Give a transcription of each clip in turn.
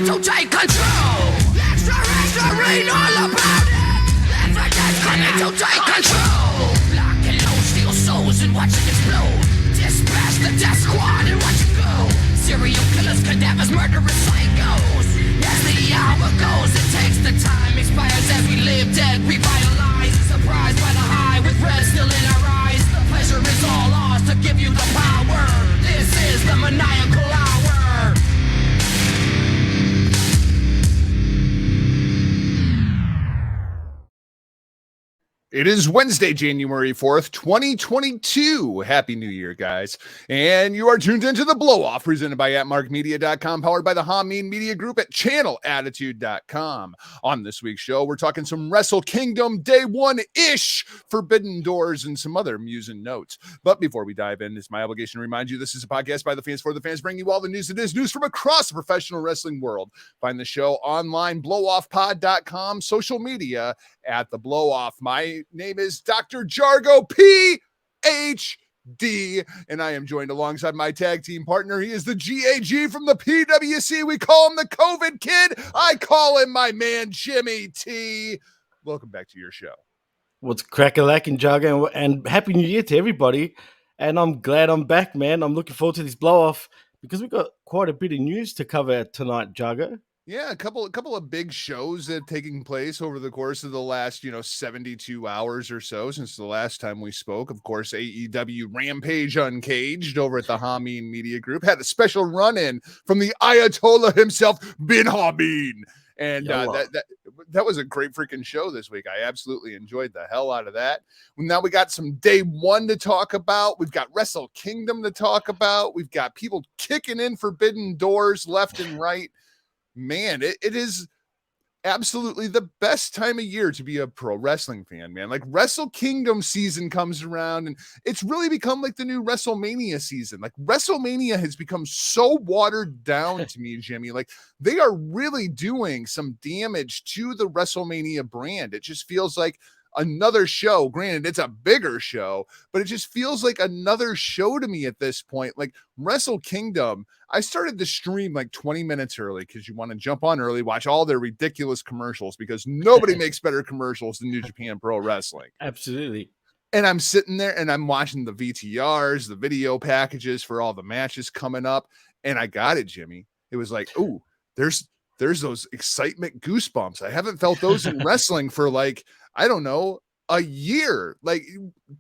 coming to take control. Extra, read all about it. Evidence coming to take control. Lock and load, steal souls and watch it explode. Dispatch the death squad and watch it go. Serial killers, cadavers, murderous psychos. As the hour goes, it takes the time. Expires as we live dead, revitalized. Surprised by the high with red still in our eyes. The pleasure is all ours to give you the power. This is the maniacal hour. It is Wednesday, January 4th, 2022. Happy New Year, guys. And you are tuned into The Blow-Off, presented by atmarkmedia.com, powered by the Hamin Media Group at channelattitude.com. On this week's show, we're talking some Wrestle Kingdom Day 1-ish, Forbidden Doors, and some other musing notes. But before we dive in, it's my obligation to remind you this is a podcast by the fans for the fans, bringing you all the news that is news from across the professional wrestling world. Find the show online, blowoffpod.com, social media, at The Blow-Off. My name is Dr. Jargo PhD, and I am joined alongside my tag team partner. He is the GAG from the PWC. We call him the COVID Kid. I call him my man, Jimmy T. Welcome back to your show. What's crack-a-lackin', Jargo, and Happy New Year to everybody. And I'm glad I'm back, man. I'm looking forward to this blow-off because we've got quite a bit of news to cover tonight, Jargo. Yeah, a couple of big shows that have taken place over the course of the last, 72 hours or so since the last time we spoke. Of course, AEW Rampage Uncaged over at the Hamin Media Group had a special run-in from the Ayatollah himself, Bin Hamin. And that was a great freaking show this week. I absolutely enjoyed the hell out of that. Now we got some day one to talk about. We've got Wrestle Kingdom to talk about. We've got people kicking in Forbidden Doors left and right. Man, it is absolutely the best time of year to be a pro wrestling fan, man. Like, Wrestle Kingdom season comes around and it's really become like the new WrestleMania season. Like, WrestleMania has become so watered down to me, Jimmy. Like, they are really doing some damage to the WrestleMania brand. It just feels like another show. Granted, it's a bigger show, but it just feels like another show to me at this point. Like, Wrestle Kingdom, I started the stream like 20 minutes early because you want to jump on early, watch all their ridiculous commercials, because nobody makes better commercials than New Japan Pro Wrestling. Absolutely. And I'm sitting there and I'm watching the VTRs, the video packages for all the matches coming up, and I got it, Jimmy. It was like, ooh, there's those excitement goosebumps. I haven't felt those in wrestling for like, I don't know, a year. Like,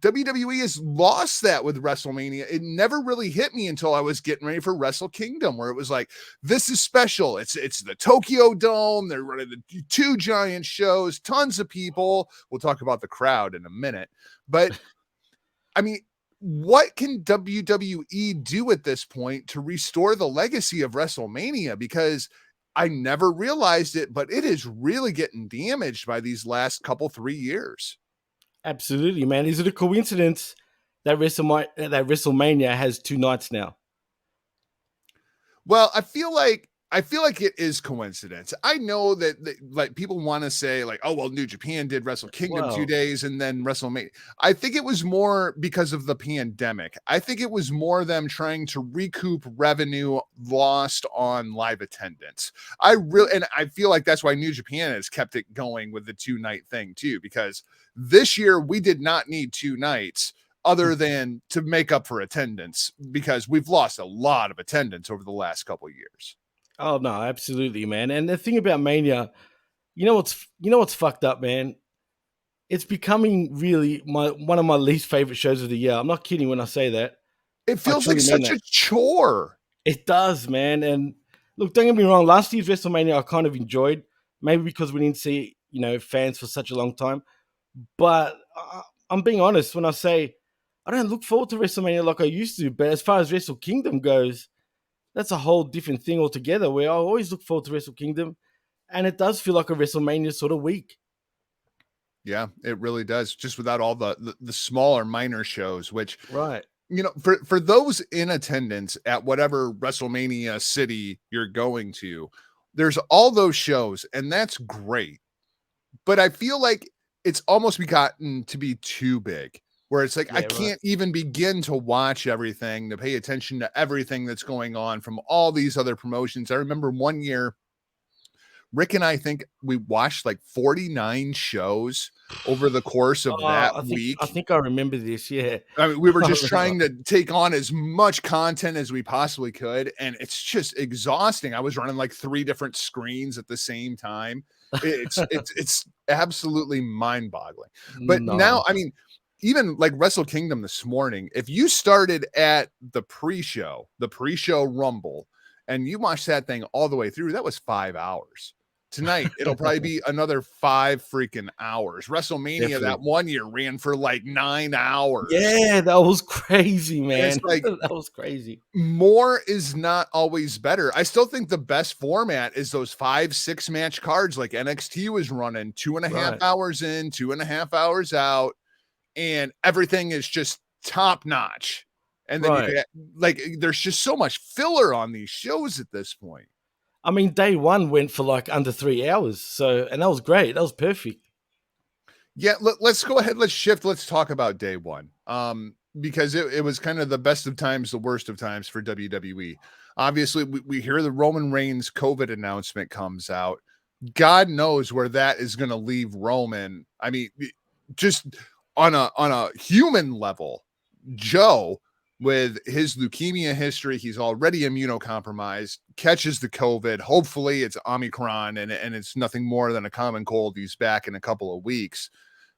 WWE has lost that with WrestleMania. It never really hit me until I was getting ready for Wrestle Kingdom, where it was like, this is special. It's the Tokyo Dome. They're running the two giant shows, tons of people. We'll talk about the crowd in a minute. But I mean, what can WWE do at this point to restore the legacy of WrestleMania? Because I never realized it, but it is really getting damaged by these last 3 years. Absolutely, man. Is it a coincidence that WrestleMania has two nights now? Well, I feel like it is coincidence. I know that like people want to say like, oh, well, New Japan did Wrestle Kingdom 2 days and then WrestleMania. I think it was more because of the pandemic. I think it was more them trying to recoup revenue lost on live attendance. I feel like that's why New Japan has kept it going with the 2-night thing too, because this year we did not need 2 nights other than to make up for attendance, because we've lost a lot of attendance over the last couple of years. Oh no, absolutely, man. And the thing about Mania, you know what's fucked up, man. It's becoming really one of my least favorite shows of the year. I'm not kidding when I say that. It feels like such a chore. It does, man. And look, don't get me wrong. Last year's WrestleMania I kind of enjoyed, maybe because we didn't see fans for such a long time. But I'm being honest when I say I don't look forward to WrestleMania like I used to. But as far as Wrestle Kingdom goes, that's a whole different thing altogether, where I always look forward to Wrestle Kingdom, and it does feel like a WrestleMania sort of week. Yeah, it really does, just without all the smaller minor shows, which, right, for those in attendance at whatever WrestleMania city you're going to, there's all those shows, and that's great. But I feel like it's almost gotten to be too big, where it's like, I can't even begin to watch everything, to pay attention to everything that's going on from all these other promotions. I remember one year Rick and I think we watched like 49 shows over the course of that I week. think I remember this. Yeah, I mean, we were I just remember. trying to take on as much content as we possibly could, and it's just exhausting. I was running like 3 different screens at the same time. It's absolutely mind-boggling. But now, No, I mean, even like Wrestle Kingdom this morning, if you started at the pre-show Rumble, and you watched that thing all the way through, that was 5 hours. Tonight, it'll probably be another 5 freaking hours. WrestleMania that definitely. one year ran for like 9 hours. Yeah, that was crazy, And it's man. like That was crazy. more is not always better. I still think the best format is those 5, 6 match cards like NXT was running 2.5 Right, hours in, 2.5 hours out, and everything is just top notch. And then you right. get like there's just so much filler on these shows at this point. I mean, day one went for like under 3 hours. So, and that was great. That was perfect. Yeah, let's go ahead. Let's shift. Let's talk about day one. Because it was kind of the best of times, the worst of times for WWE. Obviously, we hear the Roman Reigns COVID announcement comes out. God knows where that is going to leave Roman. I mean, just on a human level, Joe, with his leukemia history, he's already immunocompromised, catches the COVID. Hopefully it's Omicron and it's nothing more than a common cold. He's back in a couple of weeks.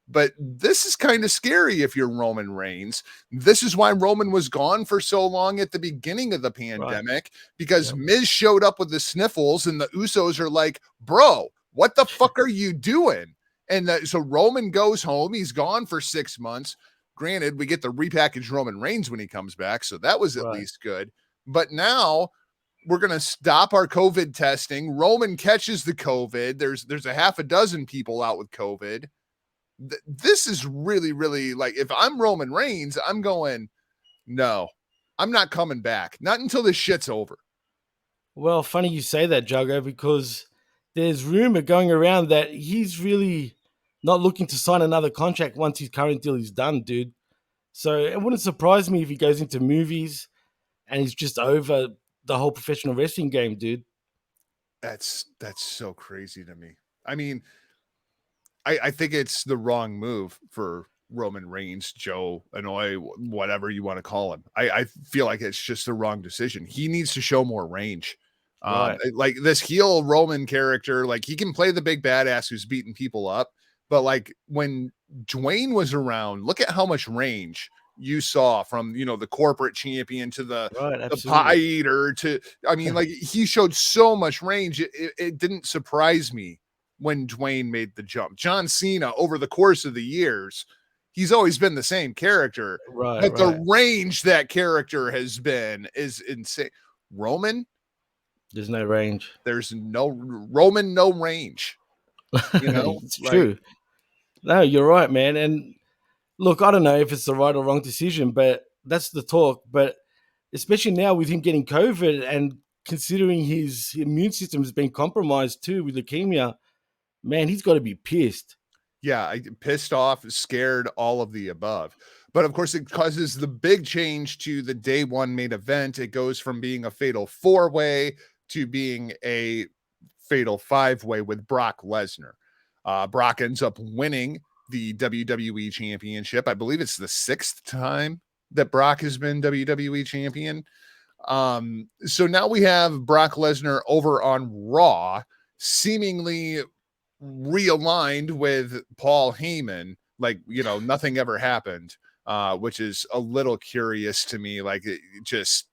But this is kind of scary if you're Roman Reigns. This is why Roman was gone for so long at the beginning of the Right. pandemic, because Yep. Miz showed up with the sniffles and the Usos are like, bro, what the fuck are you doing? And so Roman goes home. He's gone for 6 months. Granted, we get the repackaged Roman Reigns when he comes back. So that was at Right. least good. But now we're going to stop our COVID testing. Roman catches the COVID. There's a half a dozen people out with COVID. This is really, really like, if I'm Roman Reigns, I'm going, no, I'm not coming back. Not until this shit's over. Well, funny you say that, Juggo, because there's rumor going around that he's really not looking to sign another contract once his current deal is done, dude. So it wouldn't surprise me if he goes into movies and he's just over the whole professional wrestling game, dude. That's so crazy to me. I mean, I think it's the wrong move for Roman Reigns, Joe Anoy, whatever you want to call him. I feel like it's just the wrong decision. He needs to show more range. Right. Like this heel Roman character, like he can play the big badass who's beating people up, but like when Dwayne was around, look at how much range you saw from the corporate champion to Right. the pie Absolutely. eater to, I mean, like he showed so much range. It didn't surprise me when Dwayne made the jump. John Cena, over the course of the years, he's always been the same character, Right. but the Right. range that character has been is insane. Roman, There's no range. there's no Roman, no range, It's like, true. No, you're right, man. And look, I don't know if it's the right or wrong decision, but that's the talk. But especially now with him getting COVID and considering his immune system has been compromised too with leukemia, man, he's got to be pissed. yeah, pissed off, scared, all of the above. But of course, it causes the big change to the day one main event. It goes from being a fatal 4-way to being a fatal 5-way with Brock Lesnar. Brock ends up winning the WWE championship. I believe it's the 6th time that Brock has been WWE champion. So now we have Brock Lesnar over on Raw, seemingly realigned with Paul Heyman, like, nothing ever happened, which is a little curious to me. Like, it just,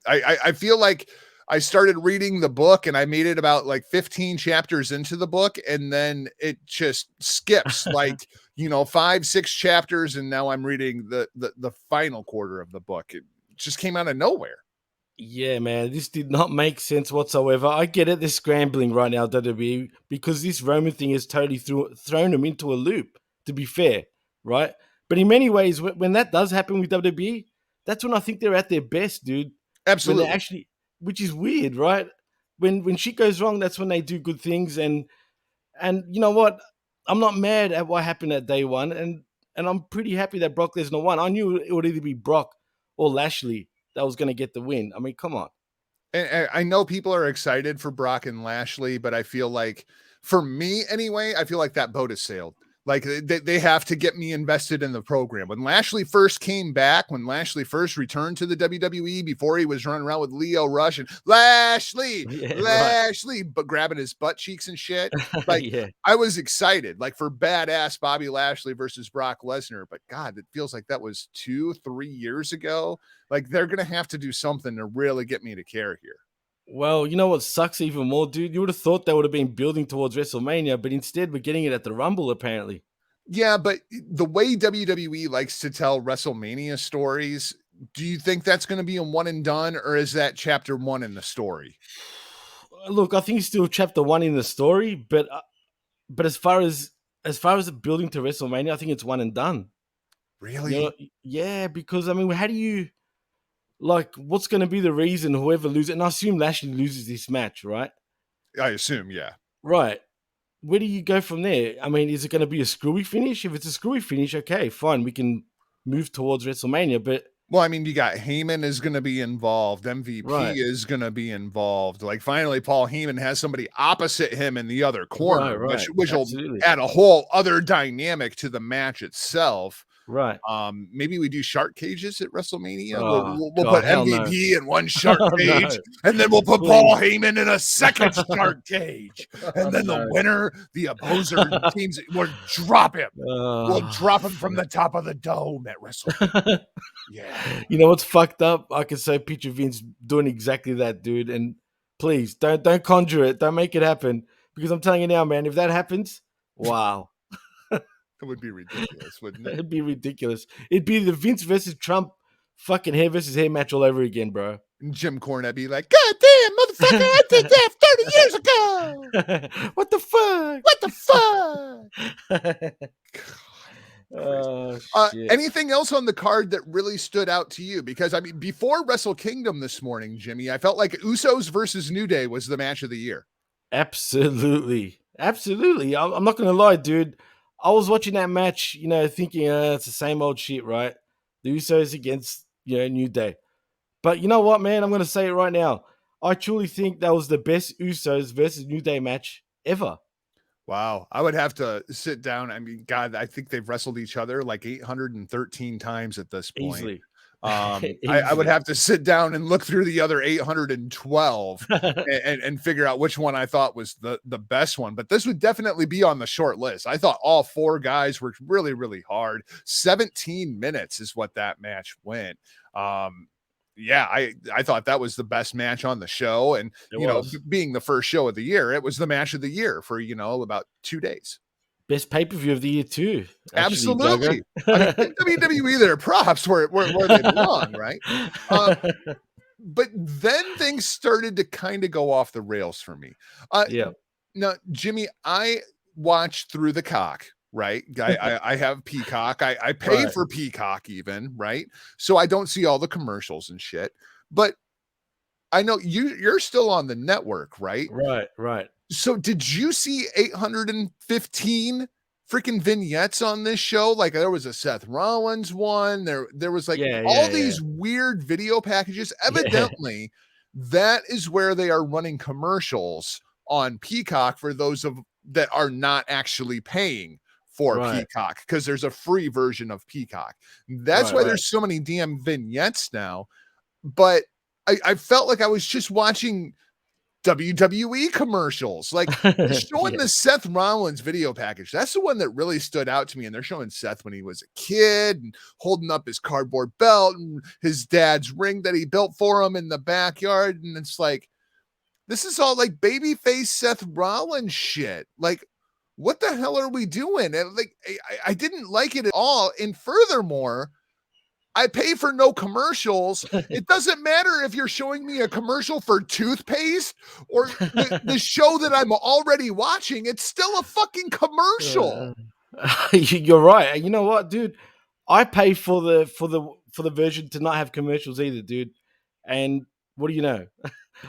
I feel like I started reading the book and I made it about like 15 chapters into the book, and then it just skips like, 5, 6 chapters. And now I'm reading the final quarter of the book. It just came out of nowhere. Yeah, man, this did not make sense whatsoever. I get it; they're scrambling right now, WWE, because this Roman thing has totally thrown them into a loop. To be fair, right? But in many ways, when that does happen with WWE, that's when I think they're at their best, dude. When they Absolutely. actually, which is weird, right? When shit goes wrong, that's when they do good things. And you know what? I'm not mad at what happened at day one, and I'm pretty happy that Brock Lesnar won. I knew it would either be Brock or Lashley that was going to get the win. I mean, come on. And I know people are excited for Brock and Lashley, but I feel like, for me anyway, I feel like that boat has sailed. Like they have to get me invested in the program. When Lashley first came back, when Lashley first returned to the WWE, before he was running around with Leo Rush and Lashley, Yeah, right. Lashley, but grabbing his butt cheeks and shit. Like, Yeah. I was excited, like, for badass Bobby Lashley versus Brock Lesnar. But God, it feels like that was 2-3 years ago. Like, they're gonna have to do something to really get me to care here. Well, you know what sucks even more, dude? You would have thought they would have been building towards WrestleMania, but instead we're getting it at the Rumble, apparently. Yeah, but the way WWE likes to tell WrestleMania stories, do you think that's going to be a one and done, or is that chapter one in the story? Look, I think it's still chapter one in the story, but as far as the building to WrestleMania, I think it's one and done. You know, Really? yeah, because I mean, how do you like? What's going to be the reason whoever loses? And I assume Lashley loses this match, right? I assume, yeah. Right. Where do you go from there? I mean, is it going to be a screwy finish? If it's a screwy finish, okay, fine, we can move towards WrestleMania. But Well, I mean, you got Heyman is going to be involved. MVP right, is going to be involved. Like, finally, Paul Heyman has somebody opposite him in the other corner, which right, which will absolutely, add a whole other dynamic to the match itself. right. Maybe we do shark cages at WrestleMania. We'll, Oh we'll, we'll God, put hell no! MVP in one shark Oh cage, no, and then we'll put Paul please! Heyman in a second shark cage, Oh and then the no! winner, the opposer teams, will drop him. We'll Oh, drop him from the top of the dome at WrestleMania. shit. Yeah. You know what's fucked up? I can say picture Vince doing exactly that, dude. And please don't conjure it. Don't make it happen. Because I'm telling you now, man, if that happens, wow. It would be ridiculous, wouldn't it? It'd be ridiculous. It'd be the Vince versus Trump fucking hair versus hair match all over again, bro. And Jim Cornette be like, God damn, motherfucker, I did that 30 years ago. What the fuck? What the fuck? Crazy. Oh shit. Anything else on the card that really stood out to you? Because, I mean, before Wrestle Kingdom this morning, Jimmy, I felt like Usos versus New Day was the match of the year. Absolutely. Absolutely. I'm not gonna lie, dude. I was watching that match, thinking it's the same old shit, right? The Usos against New Day. But you know what, man? I'm gonna say it right now. I truly think that was the best Usos versus New Day match ever. Wow. I would have to sit down. I mean, God, I think they've wrestled each other like 813 times at this point. Easily. I would Easily. have to sit down and look through the other 812 and figure out which one I thought was the best one. But this would definitely be on the short list. I thought all four guys worked really, really hard. 17 minutes is what that match went. Yeah, I thought that was the best match on the show. And, It was. being the first show of the year, it was the match of the year for, about 2 days. Best pay-per-view of the year too, actually, Absolutely. I mean, Duggar. give WWE their props where they belong, right? But then things started to kind of go off the rails for me. Yeah. Now, Jimmy, I watched through the cock, right? I have Peacock. I pay Right. for Peacock even, right? So I don't see all the commercials and shit. But I know you're still on the network, right? Right. Right. So did you see 815 freaking vignettes on this show? Like, there was a Seth Rollins one. There was like Yeah. all Yeah. Yeah. these weird video packages. Yeah. Evidently, that is where they are running commercials on Peacock for those of that are not actually paying for Right. Peacock, because there's a free version of Peacock. That's Right. why Right. there's so many damn vignettes now. But I felt like I was just watching WWE commercials. Like, they're showing Yeah. the Seth Rollins video package. That's the one that really stood out to me. And they're showing Seth when he was a kid and holding up his cardboard belt and his dad's ring that he built for him in the backyard. And it's like, this is all like babyface Seth Rollins shit. Like, what the hell are we doing? And like, I didn't like it at all. And furthermore, I pay for no commercials. It doesn't matter if you're showing me a commercial for toothpaste or the show that I'm already watching. It's still a fucking commercial. You're right. And you know what, dude? I pay for the version to not have commercials either, dude. And what do you know?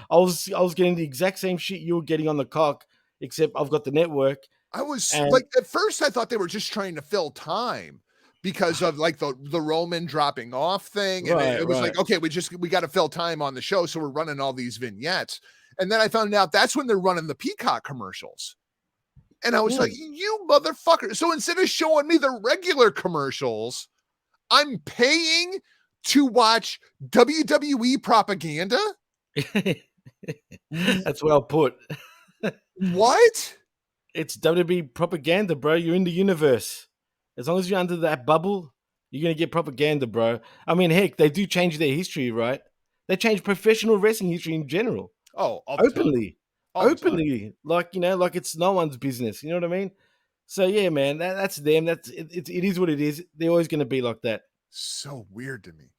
I was getting the exact same shit you were getting on the cock, except I've got the network. I was And like, at first I thought they were just trying to fill time, because of like the Roman dropping off thing. And Right, it was right. like, okay, we got to fill time on the show. So we're running all these vignettes. And then I found out that's when they're running the Peacock commercials. And I was like, you motherfucker. So instead of showing me the regular commercials, I'm paying to watch WWE propaganda. That's well put. What? It's WWE propaganda, bro. You're in the universe. As long as you're under that bubble, you're gonna get propaganda, bro. I mean, heck, they do change their history, right? They change professional wrestling history in general, Oh, all the time. openly, All the time. openly, like like it's no one's business. You know what I mean? So yeah, man, that's them. It is what it is. They're always gonna be like that. So weird to me.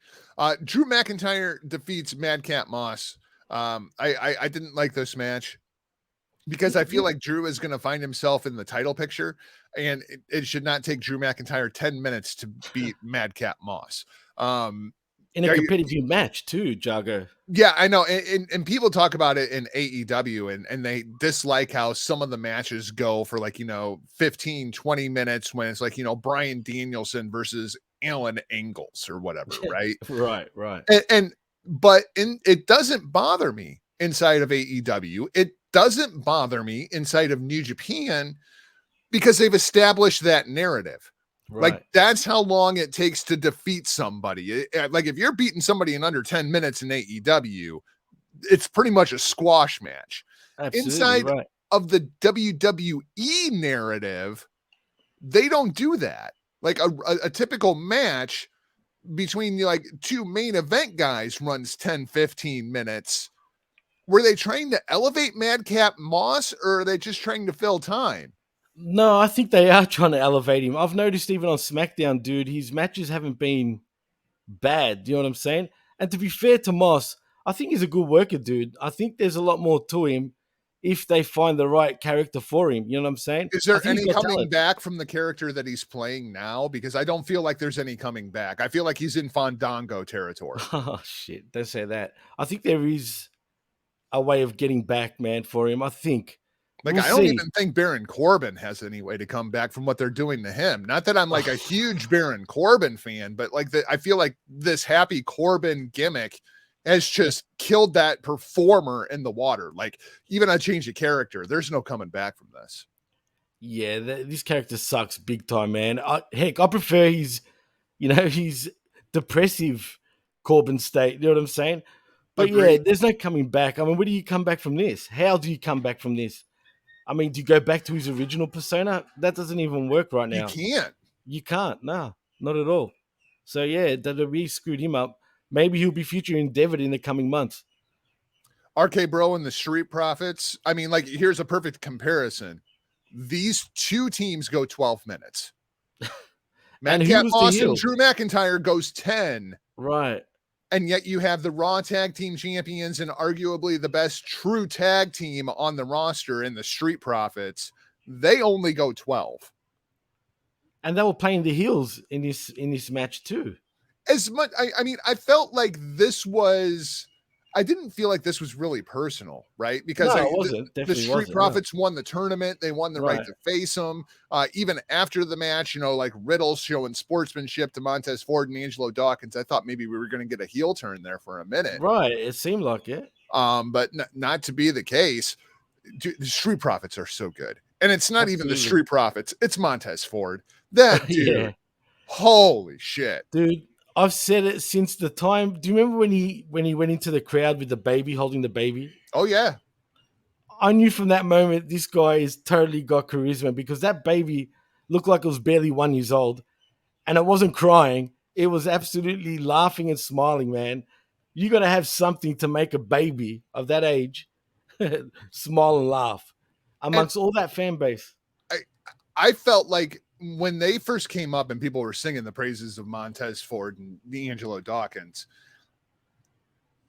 Drew McIntyre defeats Madcap Moss. I didn't like this match because I feel like Drew is going to find himself in the title picture, and it should not take Drew McIntyre 10 minutes to beat Madcap Moss. In a competitive match too, Jago. Yeah, I know. And people talk about it in AEW and they dislike how some of the matches go for like, 15, 20 minutes when it's like, Bryan Danielson versus Alan Angles or whatever, right? Right. But it doesn't bother me inside of AEW. It doesn't bother me inside of New Japan because they've established that narrative. Right. Like that's how long it takes to defeat somebody. Like if you're beating somebody in under 10 minutes in AEW, it's pretty much a squash match. Absolutely, Inside right. of the WWE narrative, they don't do that. Like a typical match between like two main event guys runs 10, 15 minutes. Were they trying to elevate Madcap Moss or are they just trying to fill time? No, I think they are trying to elevate him. I've noticed even on SmackDown, dude, his matches haven't been bad. You know what I'm saying? And to be fair to Moss, I think he's a good worker, dude. I think there's a lot more to him if they find the right character for him. You know what I'm saying? Is I there think he's any got coming talent. back from the character that he's playing now? Because I don't feel like there's any coming back. I feel like he's in Fandango territory. Oh shit! Don't say that. I think there is a way of getting back, man, for him. I think. Like, We'll I don't see. even think Baron Corbin has any way to come back from what they're doing to him. Not that I'm like a huge Baron Corbin fan, but like I feel like this happy Corbin gimmick has just killed that performer in the water. Like even a change of character, there's no coming back from this. Yeah, this character sucks big time, man. Heck, I prefer his depressive Corbin state. You know what I'm saying? But yeah, Agreed. there's no coming back. I mean, where do you come back from this? How do you come back from this? I mean, do you go back to his original persona? That doesn't even work right You now. can't. You can't. No, not at all. So yeah, WWE screwed him up. Maybe he'll be future endeavored in the coming months. RK Bro and the Street Profits. I mean, like, here's a perfect comparison. These two teams go 12 minutes. And who Madcap was the Moss and heel? Drew McIntyre goes 10. Right. And yet you have the Raw Tag Team Champions and arguably the best true tag team on the roster in the Street Profits. They only go 12. And they were playing the heels in this match too. As much, I mean, I felt like this was, I didn't feel like this was really personal, right? Because No, it wasn't. the Definitely Street wasn't. Profits won the tournament. They won the right Right. to face them. Even after the match, like Riddle showing sportsmanship to Montez Ford and Angelo Dawkins. I thought maybe we were going to get a heel turn there for a minute. Right. It seemed like it. But not to be the case. Dude, the Street Profits are so good. And it's not even the Absolutely. Street Profits. It's Montez Ford. That dude, Yeah. holy shit. Dude, I've said it since the time. Do you remember when he went into the crowd with the baby, holding the baby? Oh, yeah. I knew from that moment this guy is totally got charisma because that baby looked like it was barely 1 year old, and it wasn't crying. It was absolutely laughing and smiling, man. You got to have something to make a baby of that age smile and laugh amongst all that fan base. I felt like when they first came up and people were singing the praises of Montez Ford and Angelo Dawkins,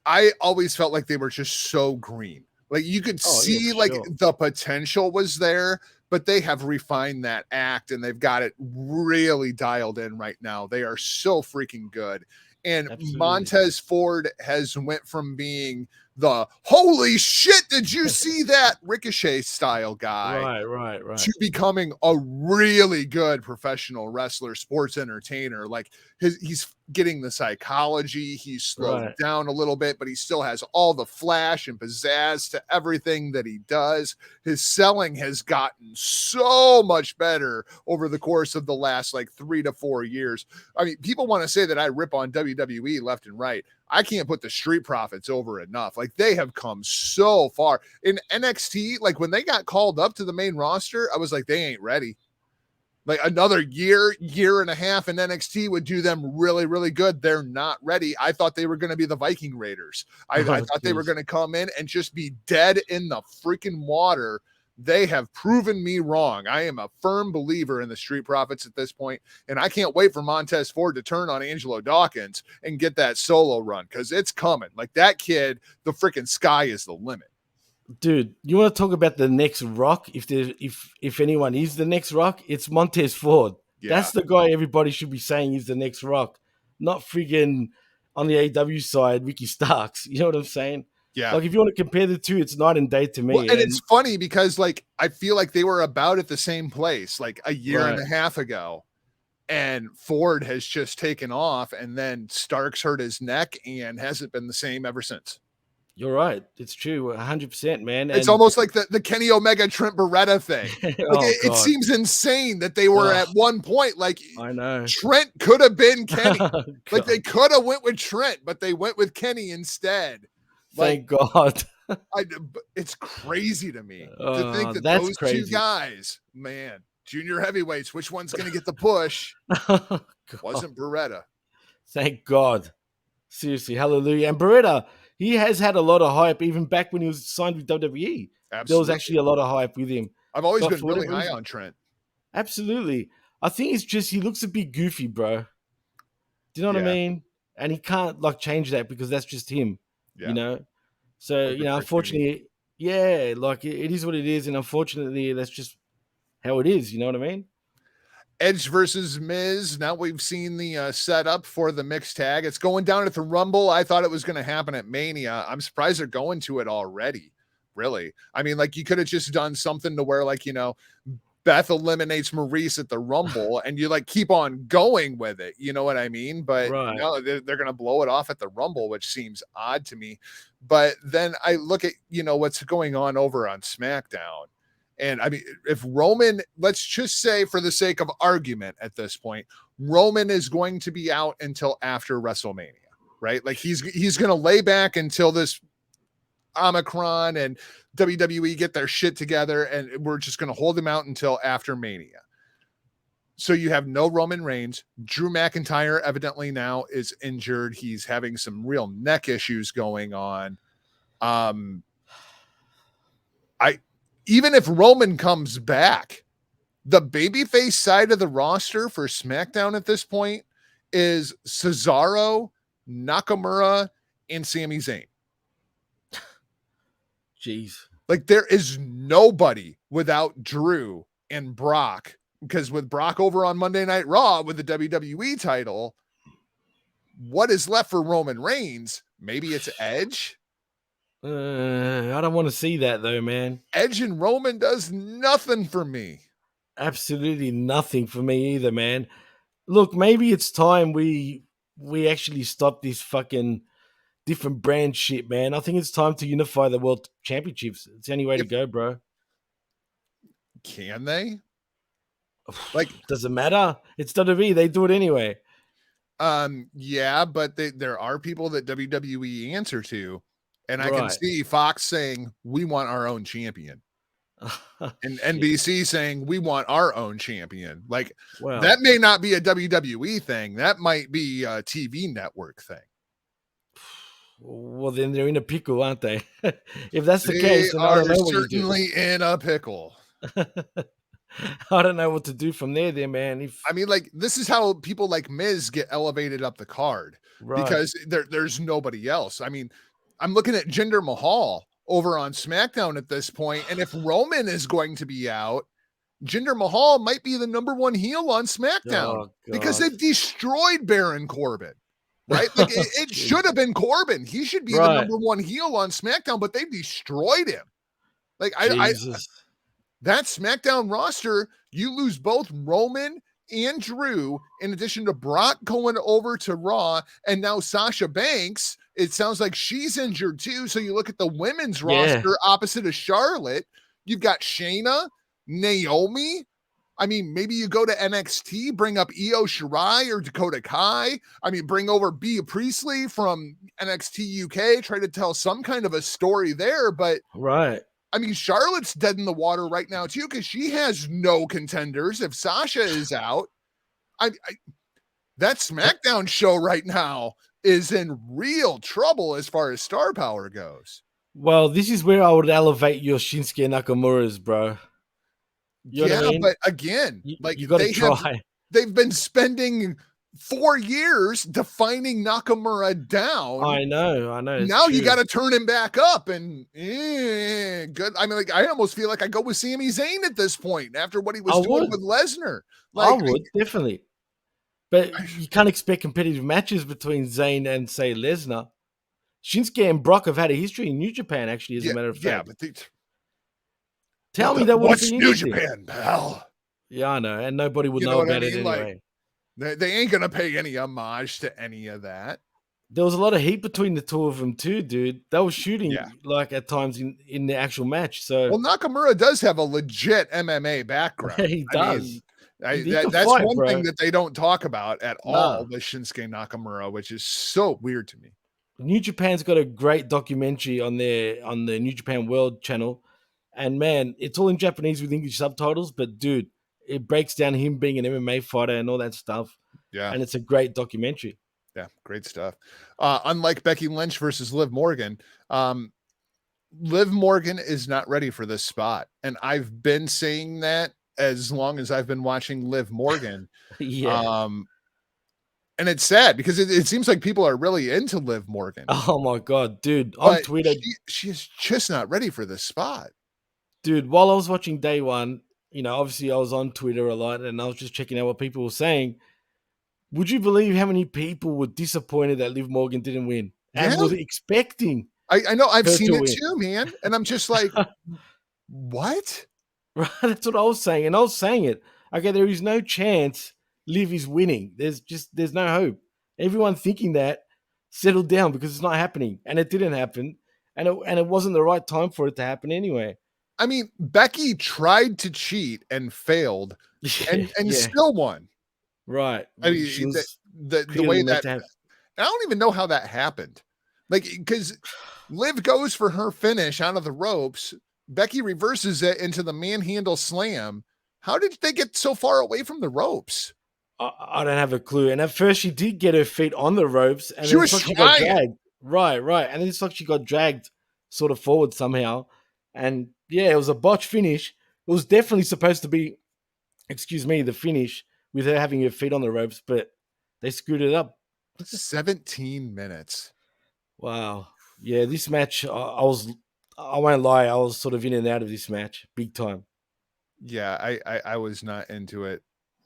I always felt like they were just so green. Like you could see the potential was there, but they have refined that act and they've got it really dialed in right now. They are so freaking good. And Absolutely. Montez Ford has went from being the holy shit, did you see that Ricochet style guy Right. to becoming a really good professional wrestler, sports entertainer. Like he's getting the psychology. He's slowed Right. down a little bit, but he still has all the flash and pizzazz to everything that he does. His selling has gotten so much better over the course of the last like 3 to 4 years. I mean, people want to say that I rip on WWE left and right. I can't put the Street Profits over enough. Like they have come so far in NXT. Like when they got called up to the main roster, I was like, they ain't ready. Like another year and a half in NXT would do them really, really good. They're not ready. I thought they were going to be the Viking Raiders. I thought they were going to come in and just be dead in the freaking water. They have proven me wrong. I am a firm believer in the Street Profits at this point, and I can't wait for Montez Ford to turn on Angelo Dawkins and get that solo run because it's coming. Like that kid, the freaking sky is the limit. Dude, you want to talk about the next Rock? If anyone is the next Rock, it's Montez Ford. Yeah. That's the guy everybody should be saying is the next Rock, not friggin' on the AW side, Ricky Starks. You know what I'm saying? Yeah. Like if you want to compare the two, it's night and day to me. Well, and it's funny because like I feel like they were about at the same place like a year Right. and a half ago. And Ford has just taken off, and then Starks hurt his neck and hasn't been the same ever since. You're right. It's true. 100%, man. It's almost like the Kenny Omega Trent Beretta thing. Like it seems insane that they were at one point. Like I know Trent could have been Kenny. Like they could have went with Trent, but they went with Kenny instead. Thank God. It's crazy to me to think that those two guys, man, junior heavyweights, which one's going to get the push? Wasn't Beretta. Thank God. Seriously, hallelujah. And Beretta, he has had a lot of hype even back when he was signed with WWE. Absolutely. There was actually a lot of hype with him. I've always been really high on Trent. Absolutely. I think it's just he looks a bit goofy, bro. Do you know what I mean? And he can't like change that because that's just him, you know? So, you know, unfortunately, like it is what it is. And unfortunately, that's just how it is. You know what I mean? Edge versus Miz. Now we've seen the setup for the mixed tag. It's going down at the Rumble. I thought it was going to happen at Mania. I'm surprised they're going to it already. Really. I mean, like you could have just done something to where like, you know, Beth eliminates Maurice at the Rumble and you like keep on going with it. You know what I mean? But no, they're going to blow it off at the Rumble, which seems odd to me. But then I look at, you know, what's going on over on SmackDown. And I mean, if Roman, let's just say for the sake of argument at this point, Roman is going to be out until after WrestleMania, right? Like he's going to lay back until this Omicron and WWE get their shit together, and we're just going to hold him out until after Mania. So you have no Roman Reigns. Drew McIntyre evidently now is injured. He's having some real neck issues going on. Even if Roman comes back, the babyface side of the roster for SmackDown at this point is Cesaro, Nakamura, and Sami Zayn. Jeez. Like there is nobody without Drew and Brock, because with Brock over on Monday Night Raw with the WWE title, what is left for Roman Reigns? Maybe it's Edge. I don't want to see that though, man. Edge and Roman does nothing for me. Absolutely nothing for me either, man. Look, maybe it's time we actually stop this fucking different brand shit, man. I think it's time to unify the world championships. It's the only way to go, bro. Can they? Like, does it matter? It's WWE. They do it anyway. Yeah, but there are people that WWE answer to, and I can see Fox saying we want our own champion, and NBC saying we want our own champion. Like, that may not be a WWE thing. That might be a TV network thing. Well, then they're in a pickle, aren't they? If that's the they case, then I don't know what certainly in a pickle. I don't know what to do from there, man. I mean, like, this is how people like Miz get elevated up the card, because there's nobody else. I mean, I'm looking at Jinder Mahal over on SmackDown at this point, and if Roman is going to be out, Jinder Mahal might be the number one heel on SmackDown because they've destroyed Baron Corbin. right? Like it should have been Corbin. He should be the Right. number one heel on SmackDown, but they destroyed him. Like Jesus. that SmackDown roster, you lose both Roman and Drew, in addition to Brock going over to Raw, and now Sasha Banks. It sounds like she's injured too. So you look at the women's roster opposite of Charlotte. You've got Shayna, Naomi. I mean, maybe you go to NXT, bring up Io Shirai or Dakota Kai. I mean, bring over Bea Priestley from NXT UK, try to tell some kind of a story there. But right. I mean, Charlotte's dead in the water right now too, because she has no contenders. If Sasha is out, that SmackDown show right now is in real trouble as far as star power goes. Well, this is where I would elevate your Shinsuke Nakamura's, bro. You know what I mean? But again, like you got to try. They've been spending 4 years defining Nakamura down. I know. Now you got to turn him back up, and good. I mean, like I almost feel like I go with Sami Zayn at this point after what he was doing with Lesnar. Like, I would definitely, but you can't expect competitive matches between Zayn and say Lesnar. Shinsuke and Brock have had a history in New Japan, actually, as a matter of fact. Yeah, but tell me that what's New Japan, pal? Yeah, I know, and nobody would know about it anyway. Like, they ain't gonna pay any homage to any of that. There was a lot of heat between the two of them too, dude. They were shooting like at times in the actual match. So, well, Nakamura does have a legit MMA background. He does. That's one thing that they don't talk about at all with Shinsuke Nakamura, which is so weird to me. New Japan's got a great documentary on the New Japan World channel, and man, it's all in Japanese with English subtitles. But dude, it breaks down him being an MMA fighter and all that stuff. Yeah, and it's a great documentary. Yeah, great stuff. Unlike Becky Lynch versus Liv Morgan, Liv Morgan is not ready for this spot, and I've been saying that as long as I've been watching Liv Morgan. And it's sad because it seems like people are really into Liv Morgan. Oh my god, dude! On Twitter, she is just not ready for this spot, dude. While I was watching day one, obviously I was on Twitter a lot, and I was just checking out what people were saying. Would you believe how many people were disappointed that Liv Morgan didn't win and was expecting? I know, I've seen it too, man, and I'm just like, what? Right, that's what I was saying, and I was saying it. Okay, there is no chance Liv is winning. There's no hope. Everyone thinking that settled down because it's not happening, and it didn't happen, and it wasn't the right time for it to happen anyway. I mean, Becky tried to cheat and failed, and still won. Right. I mean, the way that I don't even know how that happened. Like, because Liv goes for her finish out of the ropes, Becky reverses it into the manhandle slam. How did they get so far away from the ropes? I don't have a clue. And at first, she did get her feet on the ropes, and she was she got dragged. Right. And then it's like she got dragged sort of forward somehow. And yeah, it was a botch finish. It was definitely supposed to be, the finish with her having her feet on the ropes, but they screwed it up. 17 minutes. Wow. Yeah, this match, I won't lie, I was sort of in and out of this match, big time. Yeah, I was not into it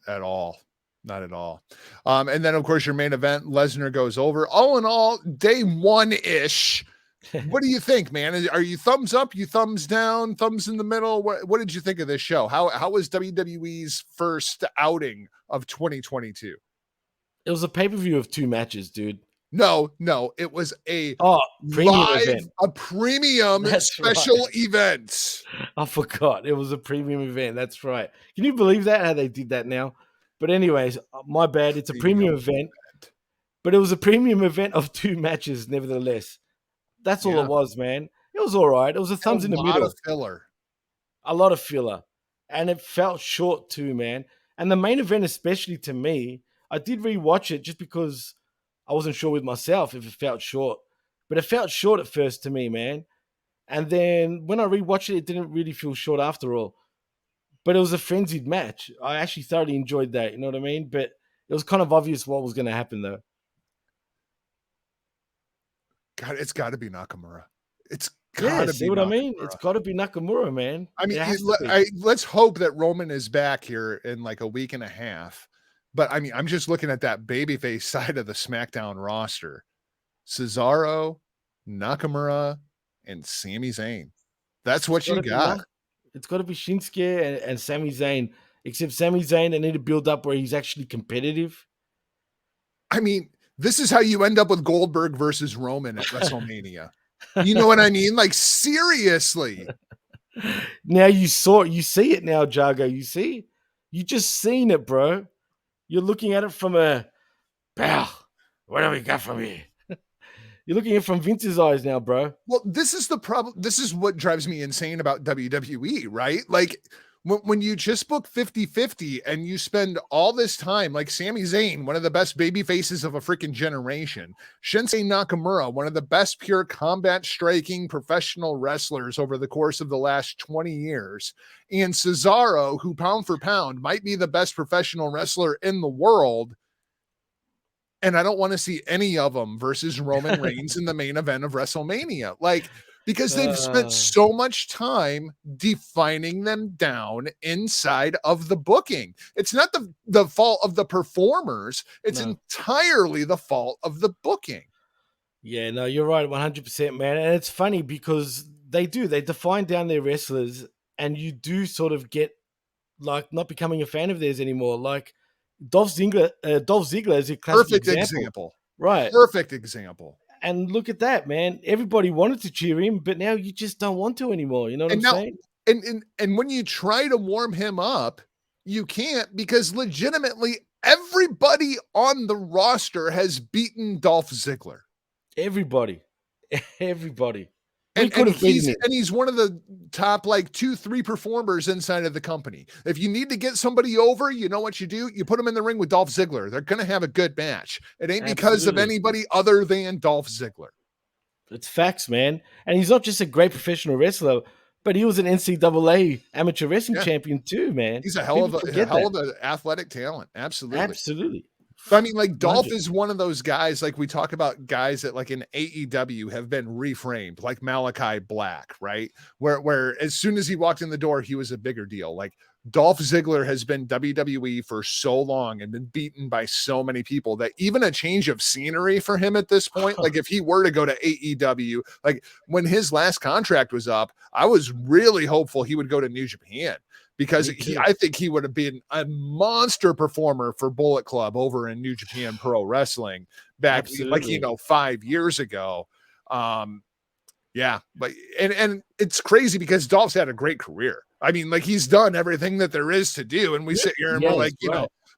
at all. Not at all. And then, of course, your main event, Lesnar goes over. All in all, day one-ish. What do you think, man? Are you thumbs up? You thumbs down? Thumbs in the middle? What did you think of this show? How was WWE's first outing of 2022? It was a pay-per-view of 2 matches, dude. No, it was a premium event. A premium special event. I forgot. It was a premium event. That's right. Can you believe that? How they did that now? But anyways, my bad. It's a premium event. But it was a premium event of 2 matches, nevertheless. That's all it was, man. It was all right. It was a thumbs in the middle. A lot of filler. And it felt short too, man. And the main event, especially to me, I did rewatch it just because I wasn't sure with myself if it felt short. But it felt short at first to me, man. And then when I rewatched it, it didn't really feel short after all. But it was a frenzied match. I actually thoroughly enjoyed that, you know what I mean? But it was kind of obvious what was going to happen, though. God, it's got to be Nakamura. It's got to be. See what I mean? It's got to be Nakamura, man. I mean, let's hope that Roman is back here in like a week and a half. But I mean, I'm just looking at that babyface side of the SmackDown roster. Cesaro, Nakamura, and Sami Zayn. That's what you got. It's got to be Shinsuke and Sami Zayn. Except Sami Zayn, they need to build up where he's actually competitive. I mean, this is how you end up with Goldberg versus Roman at WrestleMania. You know what I mean? Like, seriously. Now you see it now, Jago. You see? You just seen it, bro. You're looking at it from a, pal, what do we got from here? You're looking at it from Vince's eyes now, bro. Well, this is the problem. This is what drives me insane about WWE, right? Like, when you just book 50-50 and you spend all this time, like Sami Zayn, one of the best baby faces of a freaking generation, Shinsuke Nakamura, one of the best pure combat striking professional wrestlers over the course of the last 20 years, and Cesaro, who pound for pound might be the best professional wrestler in the world, and I don't want to see any of them versus Roman Reigns in the main event of WrestleMania. Like, because they've spent so much time defining them down inside of the booking. It's not the fault of the performers. It's entirely the fault of the booking. Yeah, no, you're right, 100%, man. And it's funny because they define down their wrestlers, and you do sort of get like not becoming a fan of theirs anymore. Like Dolph Ziggler is a classic example. Right. Perfect example. And look at that, man. Everybody wanted to cheer him, but now you just don't want to anymore. You know what I'm saying? And when you try to warm him up, you can't, because legitimately everybody on the roster has beaten Dolph Ziggler. Everybody. And he's one of the top like 2-3 performers inside of the company. If you need to get somebody over, you know what you do? You put them in the ring with Dolph Ziggler. They're going to have a good match. It ain't because of anybody other than Dolph Ziggler. It's facts, man. And he's not just a great professional wrestler, but he was an NCAA amateur wrestling champion too, man. He's a hell of an athletic talent. Absolutely. But I mean, like, Dolph is one of those guys, like we talk about guys that like in AEW have been reframed, like Malachi Black, right? Where as soon as he walked in the door, he was a bigger deal. Like Dolph Ziggler has been WWE for so long and been beaten by so many people that even a change of scenery for him at this point, like if he were to go to AEW, like when his last contract was up, I was really hopeful he would go to New Japan. Because I think he would have been a monster performer for Bullet Club over in New Japan Pro Wrestling back, 5 years ago. Yeah, but and it's crazy because Dolph's had a great career. I mean, like he's done everything that there is to do, and we sit here and we're like,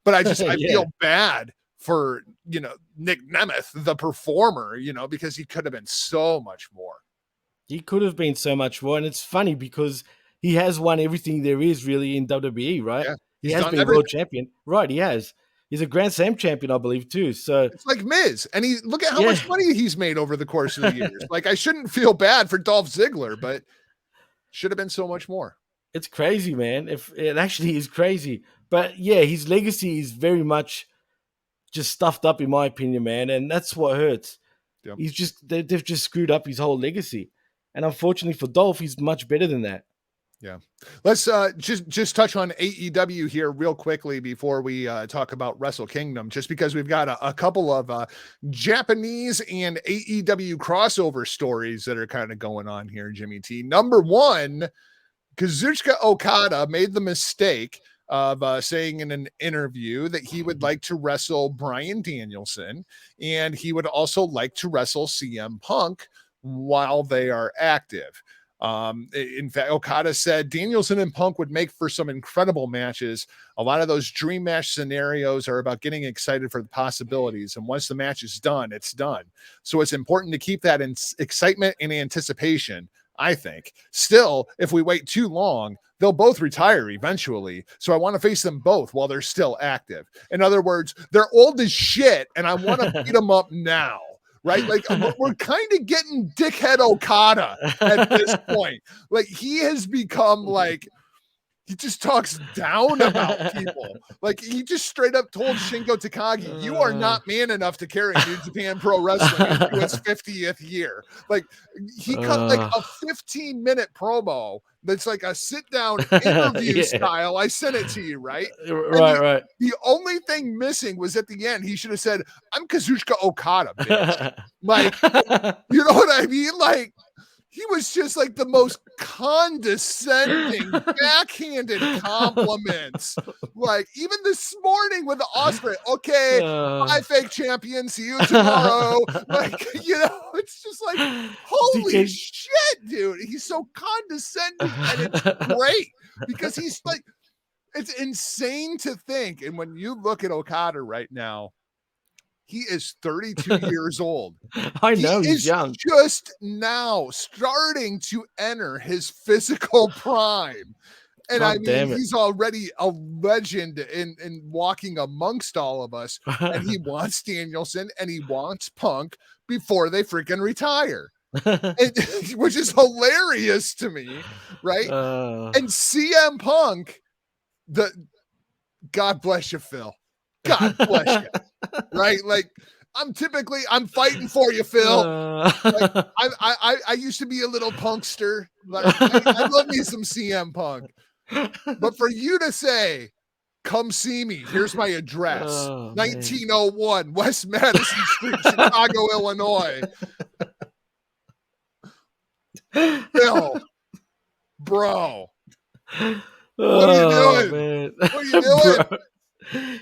but I feel bad for Nick Nemeth, the performer, because he could have been so much more. He could have been so much more, and it's funny because he has won everything there is really in WWE, right? Yeah, he has been world champion. Right, he has. He's a Grand Slam champion, I believe, too. So it's like Miz. And look at how much money he's made over the course of the years. Like, I shouldn't feel bad for Dolph Ziggler, but should have been so much more. It's crazy, man. If it actually is crazy. But yeah, his legacy is very much just stuffed up, in my opinion, man. And that's what hurts. Yep. They've just screwed up his whole legacy. And unfortunately for Dolph, he's much better than that. Yeah. Let's just touch on AEW here real quickly before we talk about Wrestle Kingdom, just because we've got a couple of Japanese and AEW crossover stories that are kind of going on here, Jimmy T. Number one, Kazuchika Okada made the mistake of saying in an interview that he would like to wrestle Bryan Danielson, and he would also like to wrestle CM Punk while they are active. In fact, Okada said Danielson and Punk would make for some incredible matches. A lot of those dream match scenarios are about getting excited for the possibilities. And once the match is done, it's done. So it's important to keep that excitement and anticipation, I think. Still, if we wait too long, they'll both retire eventually. So I want to face them both while they're still active. In other words, they're old as shit, and I want to beat them up now. Right? Like we're kind of getting dickhead Okada at this point. Like he has become like He just talks down about people. Like, he just straight up told Shingo Takagi, you are not man enough to carry New Japan Pro Wrestling into its 50th year. Like, he cut like a 15-minute promo that's like a sit-down interview style. I sent it to you, right? Right. The only thing missing was at the end, he should have said, I'm Kazuchika Okada, bitch. Like, you know what I mean? Like, he was just like the most condescending, backhanded compliments. Like, even this morning with the Osprey, okay, bye, fake champion. See you tomorrow. Like, you know, it's just like, holy shit, dude. He's so condescending, and it's great because he's like, it's insane to think. And when you look at Okada right now, he is 32 years old. I know he's young. Just now starting to enter his physical prime. And I mean, he's already a legend in walking amongst all of us. And he wants Danielson and he wants Punk before they freaking retire. Which is hilarious to me, right? And CM Punk, God bless you, Phil. God bless you. Right? Like, I'm fighting for you, Phil. Like, I used to be a little punkster. Like, I love me some CM Punk. But for you to say, come see me, here's my address, 1901 West Madison Street, Chicago, Illinois. Phil, bro. What are you doing? Man. What are you doing?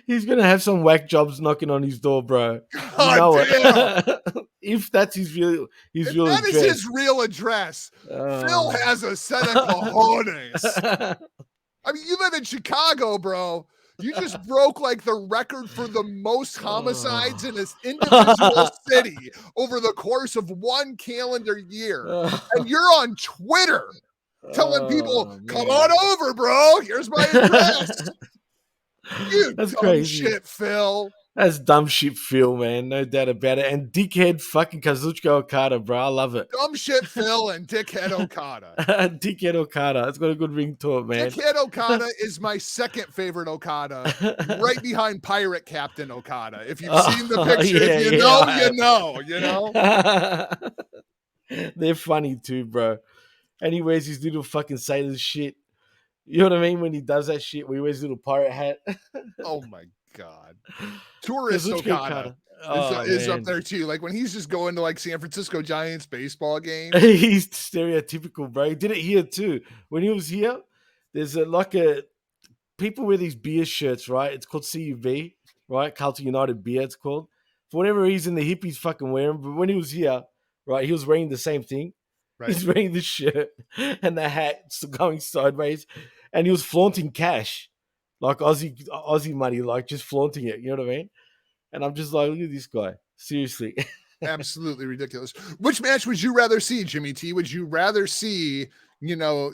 He's gonna have some whack jobs knocking on his door, bro. If that's his real address. That is his real address. Phil has a set of cojones. I mean, you live in Chicago, bro. You just broke like the record for the most homicides in this individual city over the course of one calendar year. And you're on Twitter telling people, come on over, bro. Here's my address. That's dumb crazy shit, Phil. That's dumb shit, Phil, man. No doubt about it. And dickhead fucking Kazuchika Okada, bro. I love it. Dumb shit, Phil, and dickhead Okada. Dickhead Okada. It's got a good ring to it, man. Dickhead Okada is my second favorite Okada, right behind Pirate Captain Okada. If you've seen the picture, if you know, you know. They're funny too, bro. And he wears his little fucking sailor shit. You know what I mean? When he does that shit, where he wears a little pirate hat. Oh my God. Tourist Okada is up there too. Like when he's just going to like San Francisco Giants baseball games. He's stereotypical, bro. He did it here too. When he was here, there's people wear these beer shirts, right? It's called CUV, right? Carlton United Beer, it's called. For whatever reason, the hippies fucking wear them. But when he was here, right, he was wearing the same thing. Right. He's wearing the shirt and the hat going sideways. And he was flaunting cash, like Aussie money, like just flaunting it. You know what I mean? And I'm just like, look at this guy. Seriously. Absolutely ridiculous. Which match would you rather see, Jimmy T? Would you rather see, you know,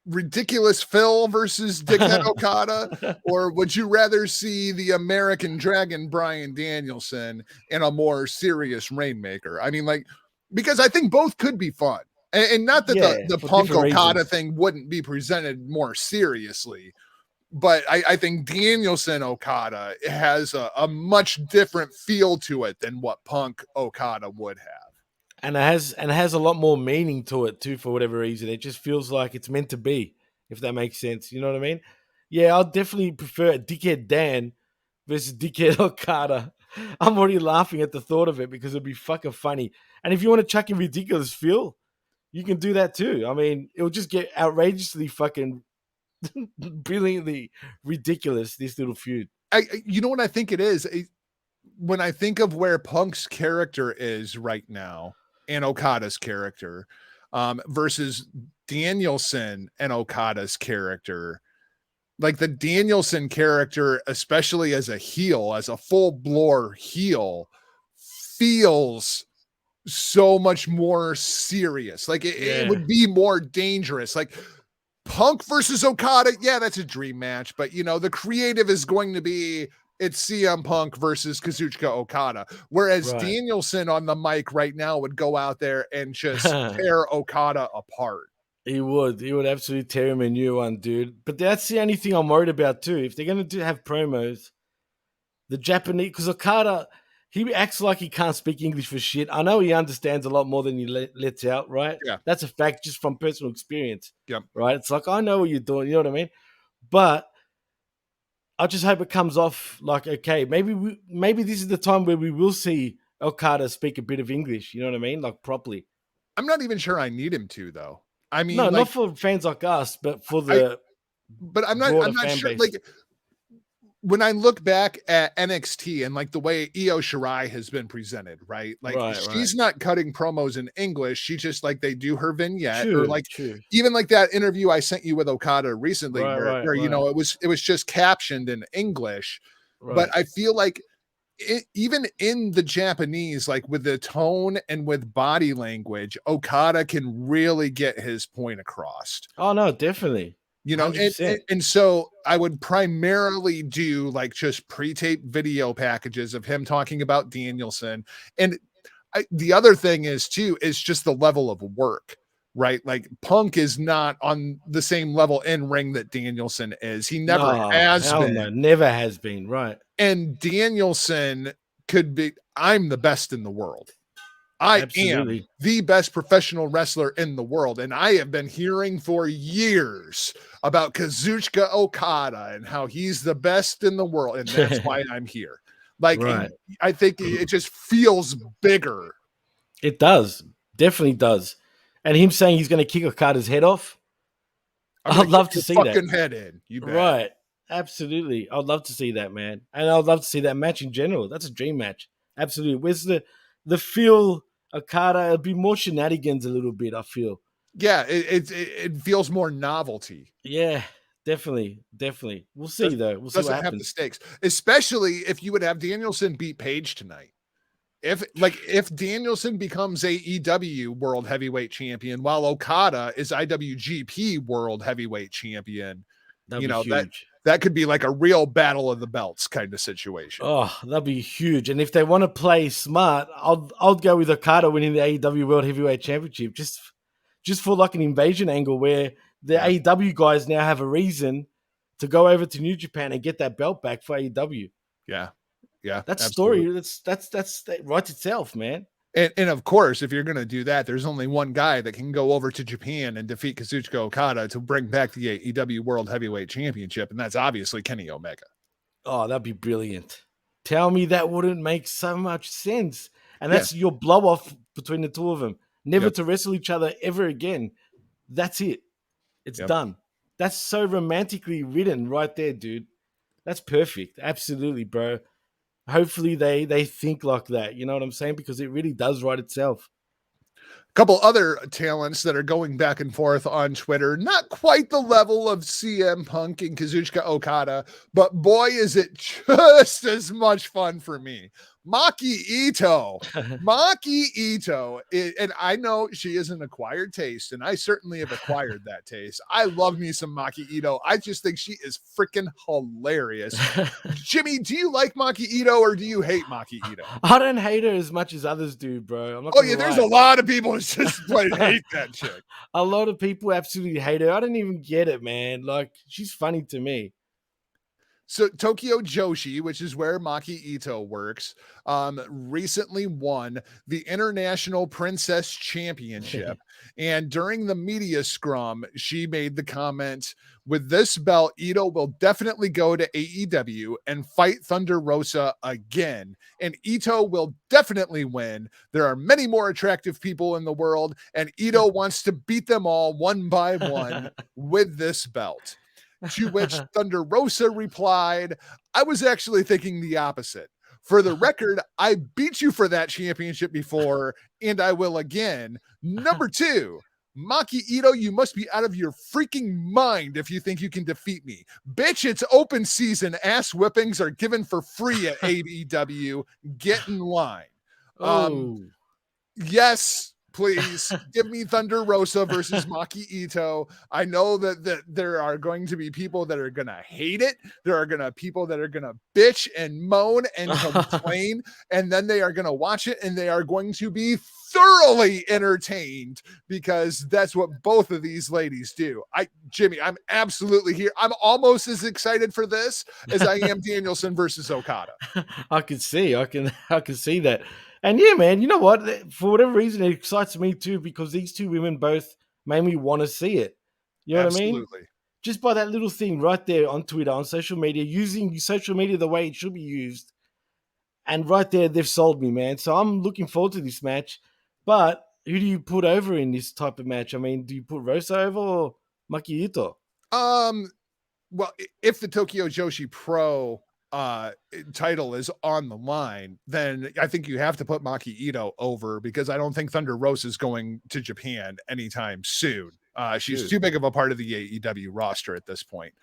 ridiculous Phil versus Dickhead Okada? Or would you rather see the American Dragon Bryan Danielson in a more serious Rainmaker? I mean, like, because I think both could be fun. And not that the Punk Okada thing wouldn't be presented more seriously, but I think Danielson Okada has a much different feel to it than what Punk Okada would have. And it has a lot more meaning to it too, for whatever reason. It just feels like it's meant to be, if that makes sense. You know what I mean? Yeah, I'll definitely prefer Dickhead Dan versus Dickhead Okada. I'm already laughing at the thought of it because it'd be fucking funny. And if you want to chuck in ridiculous Phil, you can do that too. I mean, it'll just get outrageously fucking brilliantly ridiculous, this little feud. You know what I think it is? When I think of where Punk's character is right now and Okada's character versus Danielson and Okada's character, like the Danielson character, especially as a heel, as a full-blown heel, feels so much more serious. Like it would be more dangerous. Like Punk versus Okada, yeah, that's a dream match, but you know, the creative is going to be it's CM Punk versus Kazuchika Okada. Whereas Danielson on the mic right now would go out there and just tear Okada apart. He would. He would absolutely tear him a new one, dude. But that's the only thing I'm worried about too. If they're going to have promos, the Japanese, because Okada, he acts like he can't speak English for shit. I know he understands a lot more than he lets out, right? Yeah. That's a fact just from personal experience, Yep. right? It's like, I know what you're doing, you know what I mean? But I just hope it comes off like, okay, maybe this is the time where we will see Okada speak a bit of English, you know what I mean? Like properly. I'm not even sure I need him to though. I mean, No, like not for fans like us, but for I, the but I'm broader not fan sure. base. Like when I look back at NXT and like the way Io Shirai has been presented, right? Like Right. she's not cutting promos in English. She just like they do her vignette or True, like true. even like that interview I sent you with Okada recently where you Right. know it was just captioned in English. But Right. I feel like even in the Japanese, like with the tone and with body language, Okada can really get his point across. Oh no, definitely. You know, 100%. and so I would primarily do like just pre-tape video packages of him talking about Danielson. And the other thing is too, is just the level of work, right? Like Punk is not on the same level in ring that Danielson is. He never No, has hell been. no, never has been. Right. And Danielson could be, I'm the best in the world. I am Absolutely. the best professional wrestler in the world. And I have been hearing for years about Kazuchika Okada and how he's the best in the world. And that's why I'm here. Like, Right. I think it just feels bigger. It does. Definitely does. And him saying he's going to kick Okada's head off, I'm going I'd to kick love to your see that. fucking head in. You bet. Right. Absolutely. I'd love to see that, man. And I'd love to see that match in general. That's a dream match. Absolutely. Where's the feel Okada? It'd be more shenanigans a little bit, I feel. Yeah, it feels more novelty. Yeah, definitely. Definitely. We'll see, though. We'll see what Doesn't have the happens. stakes, especially if you would have Danielson beat Page tonight. If Danielson becomes AEW World Heavyweight Champion while Okada is IWGP World Heavyweight Champion, That'd you be know, huge. that could be like a real battle of the belts kind of situation. Oh, that'd be huge. And if they want to play smart, I'll go with Okada winning the AEW World Heavyweight Championship just for like an invasion angle where the Yeah. AEW guys now have a reason to go over to New Japan and get that belt back for AEW. Yeah. Yeah. That Absolutely. story, that writes itself, man. And of course, if you're going to do that, there's only one guy that can go over to Japan and defeat Kazuchika Okada to bring back the AEW World Heavyweight Championship, and that's obviously Kenny Omega. Oh, that'd be brilliant. Tell me that wouldn't make so much sense. And Yeah. that's your blow off between the two of them. Never Yep. to wrestle each other ever again. That's it. It's Yep. done. That's so romantically written right there, dude. That's perfect. Absolutely, bro. Hopefully they think like that. You know what I'm saying? Because it really does write itself. Couple other talents that are going back and forth on Twitter, not quite the level of CM Punk and Kazuchika Okada, but boy, is it just as much fun for me. Maki Ito. Maki Ito, and I know she is an acquired taste, and I certainly have acquired that taste. I love me some Maki Ito. I just think she is freaking hilarious. Jimmy, do you like Maki Ito or do you hate Maki Ito? I don't hate her as much as others do, bro. I'm not Oh gonna yeah, there's lie. a lot of people who just plain hate that chick. A lot of people absolutely hate her. I don't even get it, man. Like, she's funny to me. So Tokyo Joshi, which is where Maki Ito works, recently won the International Princess Championship. And during the media scrum, she made the comment, with this belt, Ito will definitely go to AEW and fight Thunder Rosa again. And Ito will definitely win. There are many more attractive people in the world, and Ito wants to beat them all one by one with this belt. To which Thunder Rosa replied, I was actually thinking the opposite. For the record, I beat you for that championship before, and I will again. Number 2, Maki Ito, you must be out of your freaking mind if you think you can defeat me. Bitch, it's open season. Ass whippings are given for free at AEW. Get in line. Oh, Yes, Please give me Thunder Rosa versus Maki Ito. I know that there are going to be people that are gonna hate it. There are gonna people that are gonna bitch and moan and complain, and then they are gonna watch it and they are going to be thoroughly entertained because that's what both of these ladies do. Jimmy, I'm absolutely here. I'm almost as excited for this as I am Danielson versus Okada. I can see, I can see that. And yeah, man, you know what? For whatever reason, it excites me too because these two women both made me want to see it. You know what I mean? Absolutely. Just by that little thing right there on Twitter, on social media, using social media the way it should be used. And right there, they've sold me, man. So I'm looking forward to this match. But who do you put over in this type of match? I mean, do you put Rosa over or Maki Ito? Well, if the Tokyo Joshi Pro title is on the line, then I think you have to put Maki Ito over because I don't think Thunder Rosa is going to Japan anytime soon. She's too big of a part of the AEW roster at this point.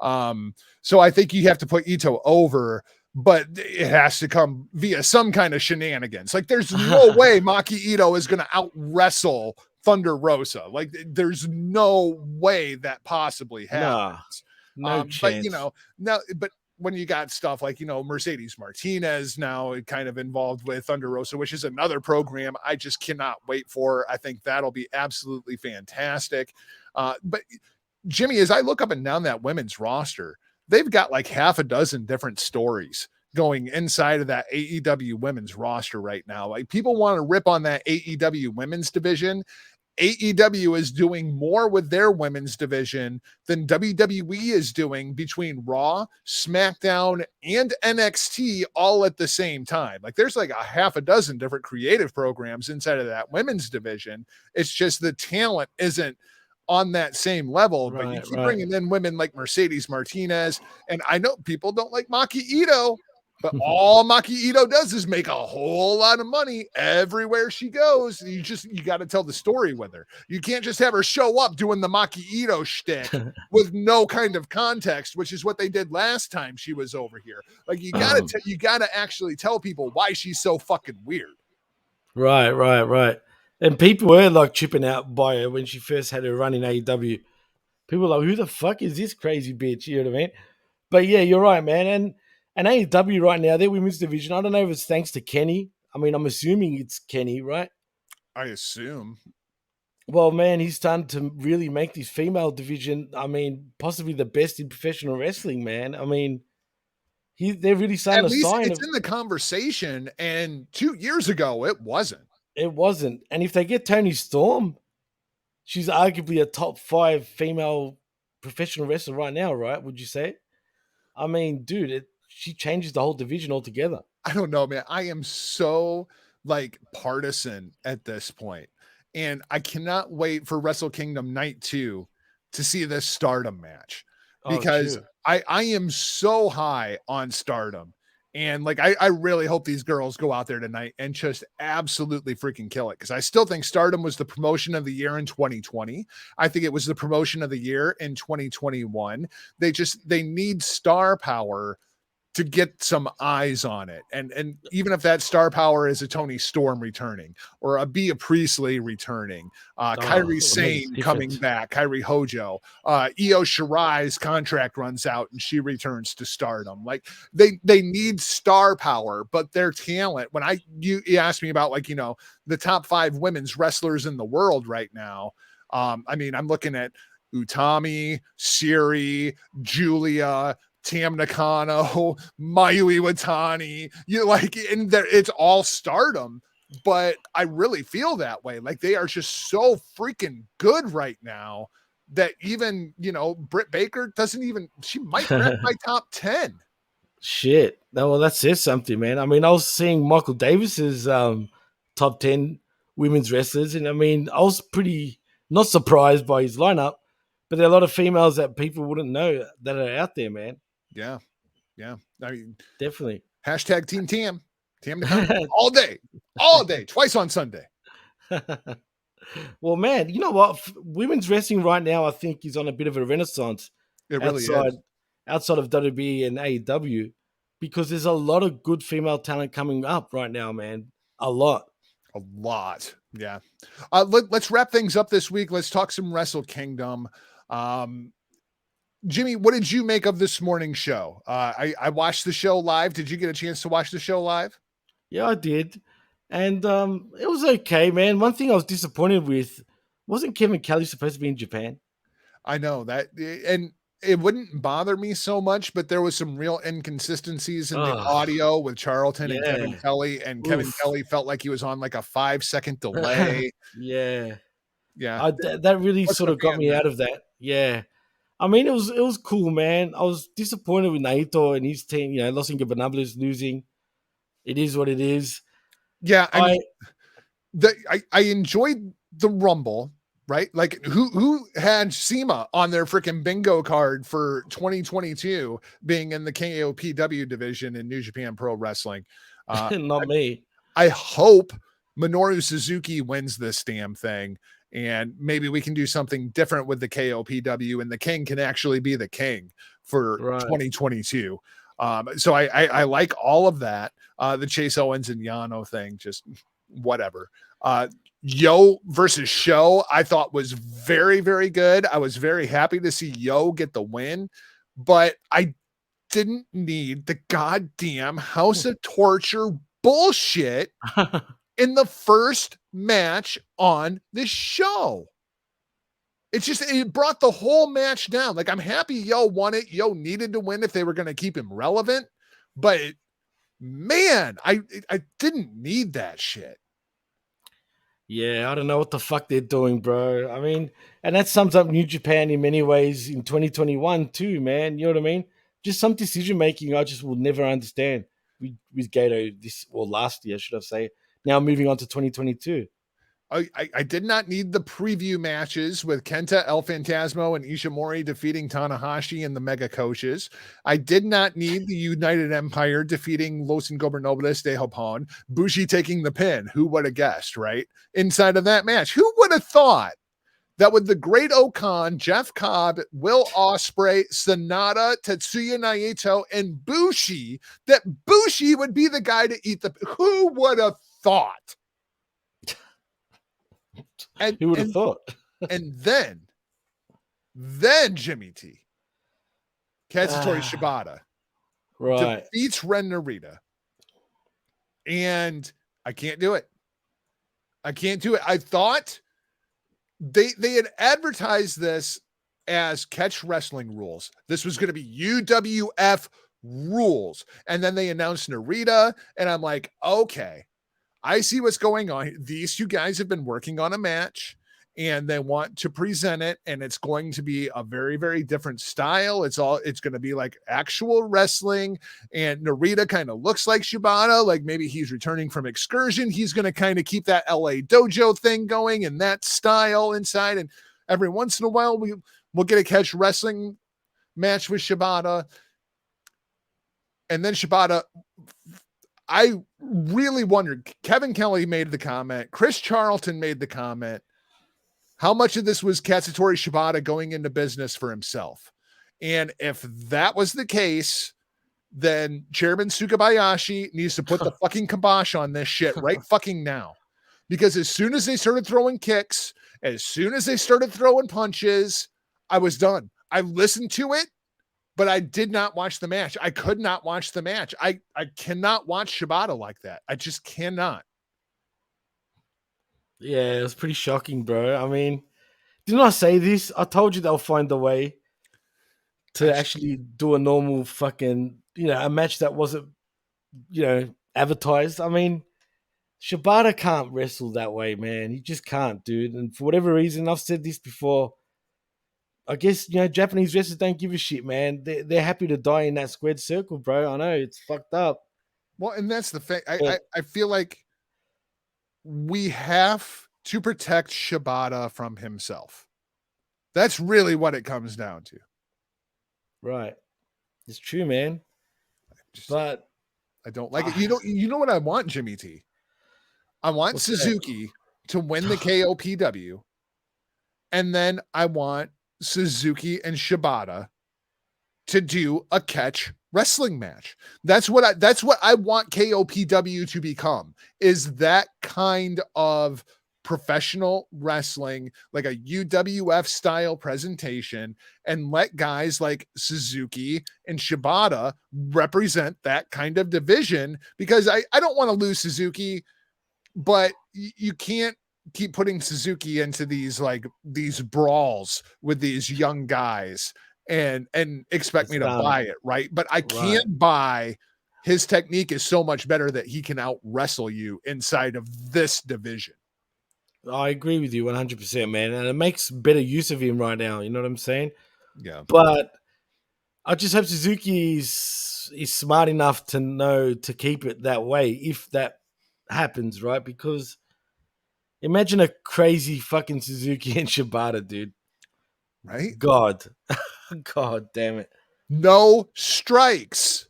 So I think you have to put Ito over, but it has to come via some kind of shenanigans. Like there's no way Maki Ito is going to out wrestle Thunder Rosa. Like there's no way that possibly happens. No chance. But but when you got stuff like Mercedes Martinez now kind of involved with Thunder Rosa, which is another program I just cannot wait for. I think that'll be absolutely fantastic. But Jimmy, as I look up and down that women's roster, they've got like half a dozen different stories going inside of that AEW women's roster right now. Like people want to rip on that AEW women's division. AEW is doing more with their women's division than WWE is doing between Raw, SmackDown, and NXT all at the same time. Like there's like a half a dozen different creative programs inside of that women's division. It's just the talent isn't on that same level, but you keep bringing in women like Mercedes Martinez. And I know people don't like Maki Ito, but all Maki Ito does is make a whole lot of money everywhere she goes. You got to tell the story with her. You can't just have her show up doing the Maki Ito shtick with no kind of context, which is what they did last time she was over here. Like you gotta actually tell people why she's so fucking weird. Right. And people were like chipping out by her when she first had her run in AEW. People were like, who the fuck is this crazy bitch? You know what I mean? But yeah, you're right, man. And AEW right now, their women's division, I don't know if it's thanks to Kenny. I mean, I'm assuming it's Kenny, right? I assume. Well, man, he's starting to really make this female division, I mean, possibly the best in professional wrestling, man. I mean, they're really starting to sign. It's in the conversation, and 2 years ago, it wasn't. It wasn't. And if they get Toni Storm, she's arguably a top 5 female professional wrestler right now, right? Would you say? I mean, dude, she changes the whole division altogether. I don't know, man. I am so like partisan at this point, and I cannot wait for Wrestle Kingdom Night 2 to see this Stardom match because I am so high on Stardom. And like, I really hope these girls go out there tonight and just absolutely freaking kill it. Cause I still think Stardom was the promotion of the year in 2020. I think it was the promotion of the year in 2021. They need star power to get some eyes on it. And even if that star power is a Toni Storm returning or a Bea Priestley returning, Kairi Sane coming back, Kairi Hojo, Io Shirai's contract runs out and she returns to Stardom. Like they need star power, but their talent, when you asked me about like, the top 5 women's wrestlers in the world right now. I mean, I'm looking at Utami, Siri, Julia, Tam Nakano, Mayu Iwatani, it's all Stardom, but I really feel that way. Like they are just so freaking good right now that even, Britt Baker she might crack my top 10. Shit. Well, that says something, man. I mean, I was seeing Michael Davis's top 10 women's wrestlers, and I mean, I was pretty not surprised by his lineup, but there are a lot of females that people wouldn't know that are out there, man. Yeah. I mean, definitely. Hashtag Team Tam all day, twice on Sunday. Well, man, you know what? Women's wrestling right now, I think, is on a bit of a renaissance. It really is. Outside of WWE and AEW, because there's a lot of good female talent coming up right now, man. A lot. A lot. Yeah. Let's wrap things up this week. Let's talk some Wrestle Kingdom. Um, Jimmy, what did you make of this morning's show? I watched the show live. Did you get a chance to watch the show live? Yeah, I did. And it was okay, man. One thing I was disappointed with, wasn't Kevin Kelly supposed to be in Japan? I know that, and it wouldn't bother me so much, but there was some real inconsistencies in the Oh, audio with Charlton and Kevin yeah. Kelly, and Kevin Oof. Kelly felt like he was on like a 5-second delay. Yeah. Yeah, That really sort wasn't of a got fan me there. out of that. Yeah. I mean, it was cool, man. I was disappointed with Naito and his team. Los Ingobernables losing. It is what it is. Yeah, I I mean, I enjoyed the Rumble, right? Like who had SEMA on their freaking bingo card for 2022 being in the KOPW division in New Japan Pro Wrestling? Uh, not me. I hope Minoru Suzuki wins this damn thing, and maybe we can do something different with the KOPW, and the king can actually be the king for Right. 2022. So I like all of that. The Chase Owens and Yano thing, just whatever. Yo versus Show, I thought was very, very good. I was very happy to see Yo get the win, but I didn't need the goddamn House of Torture bullshit in the first match on the show. It brought the whole match down. Like, I'm happy Yo won it. Yo needed to win if they were going to keep him relevant, but man, I didn't need that shit. Yeah, I don't know what the fuck they're doing, bro. I mean, and that sums up New Japan in many ways in 2021 too, man. You know what I mean? Just some decision making I just will never understand with Gato last year, should I say? Now moving on to 2022. I did not need the preview matches with Kenta, El Phantasmo, and Ishimori defeating Tanahashi and the Mega Coaches. I did not need the United Empire defeating Los Ingobernables de Japón, Bushi taking the pin. Who would have guessed, right? Inside of that match. Who would have thought that with the Great Okan, Jeff Cobb, Will Ospreay, Sonata, Tetsuya Naito, and Bushi, that Bushi would be the guy to eat the... Who would have thought? And, Who would have and thought? And then Jimmy T, Katsuyori Shibata, Right. defeats Ren Narita. And I can't do it. I thought they had advertised this as Catch Wrestling Rules. This was going to be UWF rules. And then they announced Narita. And I'm like, okay, I see what's going on. These two guys have been working on a match and they want to present it, and it's going to be a very, very different style. It's going to be like actual wrestling, and Narita kind of looks like Shibata, like maybe he's returning from excursion. He's going to kind of keep that LA dojo thing going in that style inside. And every once in a while, we'll get a Catch Wrestling match with Shibata. And then Shibata, I really wondered, Kevin Kelly made the comment, Chris Charlton made the comment, how much of this was Katsuyori Shibata going into business for himself? And if that was the case, then Chairman Tsukabayashi needs to put the fucking kibosh on this shit right fucking now. Because as soon as they started throwing kicks, as soon as they started throwing punches, I was done. I listened to it, but I did not watch the match. I could not watch the match. I cannot watch Shibata like that. I just cannot. Yeah, it was pretty shocking, bro. I mean, didn't I say this? I told you they'll find a way to actually do a normal fucking, a match that wasn't, advertised. I mean, Shibata can't wrestle that way, man. He just can't, dude. And for whatever reason, I've said this before. I guess, Japanese wrestlers don't give a shit, man. They're happy to die in that squared circle, bro. I know it's fucked up. Well, and that's the thing. But I feel like we have to protect Shibata from himself. That's really what it comes down to. right. It's true, man. But I don't like it. You know what I want, Jimmy T? I want what's Suzuki to win the KOPW. And then I want Suzuki and Shibata to do a catch wrestling match. That's what I want KOPW to become, is that kind of professional wrestling, like a UWF style presentation, and let guys like Suzuki and Shibata represent that kind of division, because I don't want to lose Suzuki, but you can't keep putting Suzuki into these brawls with these young guys and expect me to buy it, right? But I can't buy his technique is so much better that he can out wrestle you inside of this division. I agree with you 100%, man. And it makes better use of him right now. You know what I'm saying? Yeah. But I just hope Suzuki is smart enough to know to keep it that way if that happens, right? Because imagine a crazy fucking Suzuki and Shibata, dude. Right? God. God damn it. No strikes.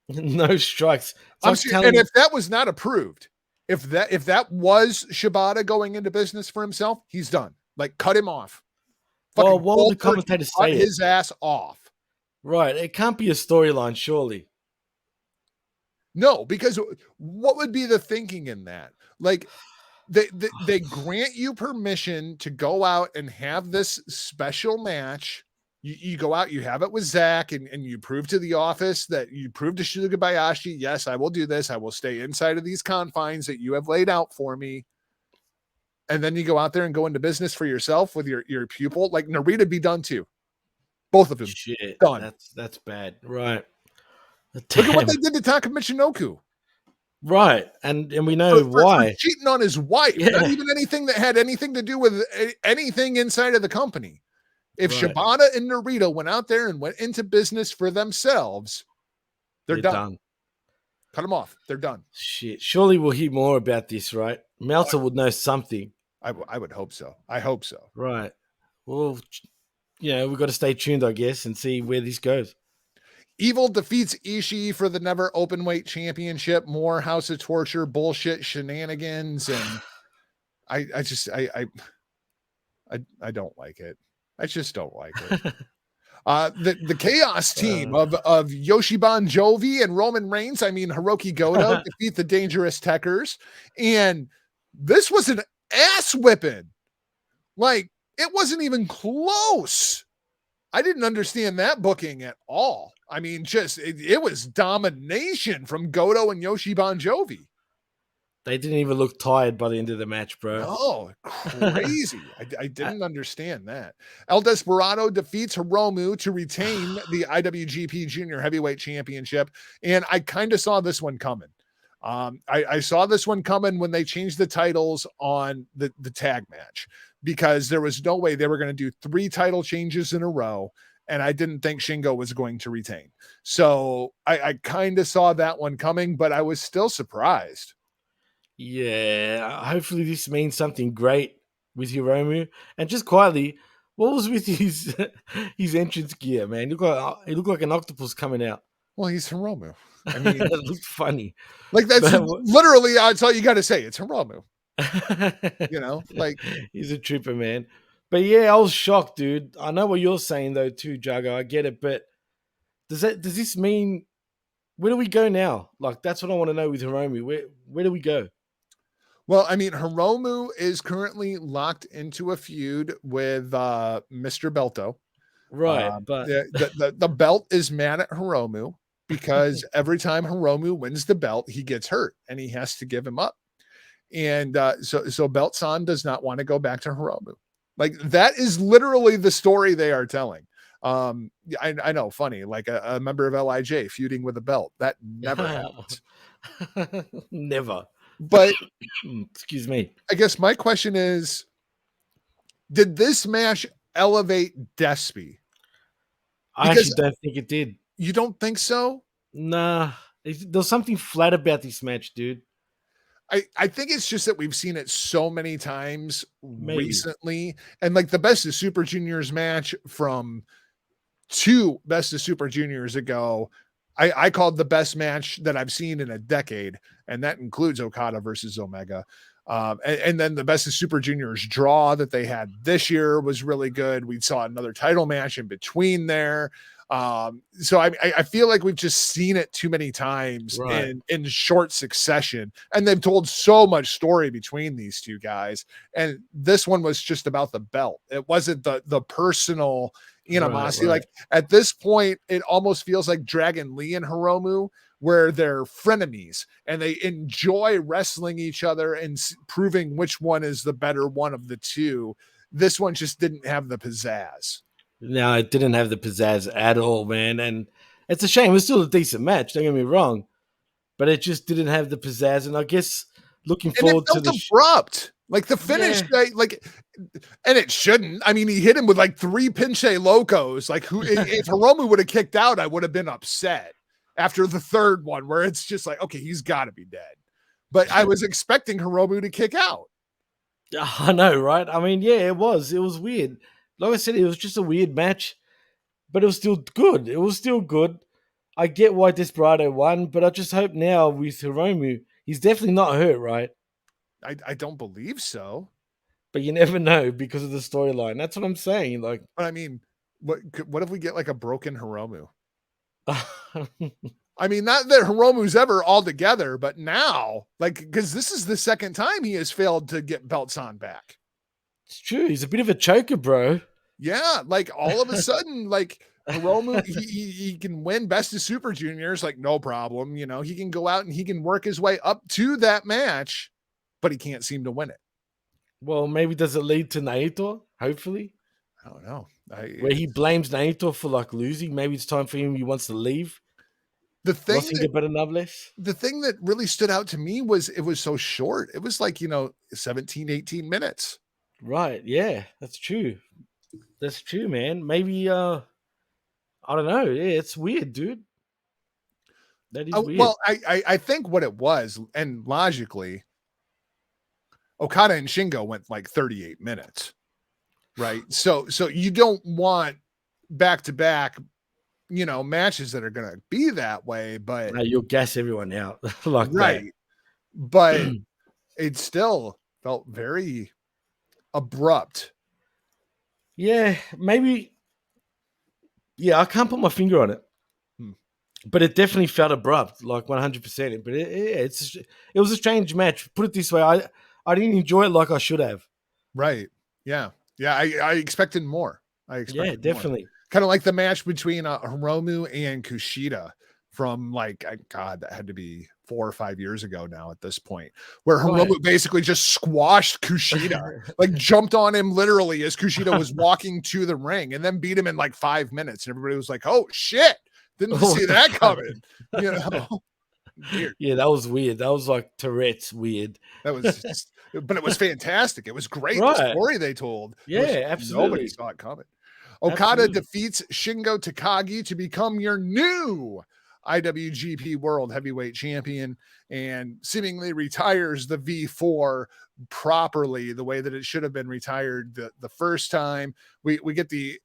No strikes. And if that was not approved, if that was Shibata going into business for himself, he's done. Like, cut him off. Well, what would the commentators say? His ass off. Right. It can't be a storyline, surely. No, because what would be the thinking in that? Like, they grant you permission to go out and have this special match. You go out, you have it with Zach, and you prove to the office that you prove to Shuga Bayashi, yes, I will do this. I will stay inside of these confines that you have laid out for me. And then you go out there and go into business for yourself with your pupil. Like, Narita be done too. Both of them. Shit. Done. That's bad. Right. Damn. Look at what they did to Taka Michinoku. Right. And we know why. For cheating on his wife. Yeah. Not even anything that had anything to do with anything inside of the company. If Shibata and Narita went out there and went into business for themselves, they're done. Cut them off. They're done. Shit. Surely we'll hear more about this, right? Meltzer would know something. I would hope so. I hope so. Right. Well, we've got to stay tuned, I guess, and see where this goes. Evil defeats Ishii for the never open weight championship. More House of Torture bullshit shenanigans, and I don't like it. I just don't like it. The Chaos team of Yoshiban Jovi and Roman Reigns, Hiroki Goto, defeat the Dangerous Techers. And this was an ass whipping. Like, it wasn't even close. I didn't understand that booking at all. It was domination from Goto and Yoshiban Jovi. They didn't even look tired by the end of the match, bro. Oh, crazy. I didn't understand that. El Desperado defeats Hiromu to retain the IWGP Junior Heavyweight Championship. And I kind of saw this one coming. I saw this one coming when they changed the titles on the tag match, because there was no way they were going to do 3 title changes in a row. And I didn't think Shingo was going to retain. So I kind of saw that one coming, but I was still surprised. Yeah, hopefully this means something great with Hiromu. And just quietly, what was with his entrance gear, man? He looked like an octopus coming out. Well, he's Hiromu. It looked funny. Like, that's literally, that's all you got to say. It's Hiromu. He's a trooper, man. But yeah, I was shocked, dude. I know what you're saying though, too, Jago. I get it, but does this mean, where do we go now? Like, that's what I want to know with Hiromu. Where do we go? Well, Hiromu is currently locked into a feud with Mr. Belto. Right, but the belt is mad at Hiromu because every time Hiromu wins the belt, he gets hurt and he has to give him up. And so Belt-san does not want to go back to Hiromu. Like, that is literally the story they are telling. I know, funny, like a member of LIJ feuding with a belt. That never happens. Never. But excuse me. I guess my question is, did this match elevate Despy? I actually don't think it did. You don't think so? Nah. There's something flat about this match, dude. I think it's just that we've seen it so many times recently. And like the Best of Super Juniors match from 2 Best of Super Juniors ago, I called the best match that I've seen in a decade. And that includes Okada versus Omega. And then the Best of Super Juniors draw that they had this year was really good. We saw another title match in between there. So I feel like we've just seen it too many times Right. in short succession, and they've told so much story between these two guys. And this one was just about the belt. It wasn't the personal Right. animosity. Right. Like at this point, it almost feels like Dragon Lee and Hiromu, where they're frenemies and they enjoy wrestling each other and proving which one is the better one of the two. This one just didn't have the pizzazz. No, it didn't have the pizzazz at all, man. And it's a shame. It was still a decent match. Don't get me wrong, but it just didn't have the pizzazz. And I guess looking And it forward to felt the abrupt. Like the finish, yeah. like, and it shouldn't. I mean, he hit him with like 3 pinche locos. Like, who? If Hiromu would have kicked out, I would have been upset after the third one, where it's just like, okay, he's got to be dead. But I was expecting Hiromu to kick out. I know, right? I mean, yeah, it was. It was weird. Like I said, it was just a weird match, but it was still good. It was still good. I get why Desperado won, but I just hope now with Hiromu, he's definitely not hurt, right? I don't believe so. But you never know because of the storyline. That's what I'm saying. Like, But I mean, what if we get like a broken Hiromu? I mean, not that Hiromu's ever all together, but now, like, because this is the second time he has failed to get belts on back. it's true. He's a bit of a choker, bro. Yeah, like all of a sudden, like Hiromu, he can win Best of Super Juniors, like no problem. You know, he can go out and he can work his way up to that match, but he can't seem to win it. Well, maybe does it lead to Naito? Hopefully, I don't know. where he blames Naito for like losing. Maybe it's time for him. He wants to leave. The thing Rossi that better Nables. the thing that really stood out to me was it was so short. It was like, 17, 18 minutes. Right? Yeah, that's true. That's true, man. Maybe I don't know. Yeah, it's weird, dude. That is weird. Well, I think what it was, and logically, Okada and Shingo went like 38 minutes, right? So you don't want back to back, matches that are going to be that way, but You'll gas everyone out like right. But it still felt very abrupt. Yeah, maybe. Yeah, I can't put my finger on it, but it definitely felt abrupt, like 100%. But it was a strange match. Put it this way, I didn't enjoy it like I should have. Right. Yeah. Yeah. I expected more. Yeah, definitely. Kind of like the match between Hiromu and Kushida from God, that had to be 4 or 5 years ago now at this point, where Hiromu basically just squashed Kushida, like jumped on him literally as Kushida was walking to the ring and then beat him in like 5 minutes. And everybody was like, oh shit, didn't see that coming. Weird. Yeah, that was weird. That was like Tourette's weird. That was but it was fantastic. It was great. Right. The story they told. Yeah, absolutely. Nobody saw it coming. Okada defeats Shingo Takagi to become your new IWGP World Heavyweight Champion and seemingly retires the V4 properly, the way that it should have been retired the first time. We get the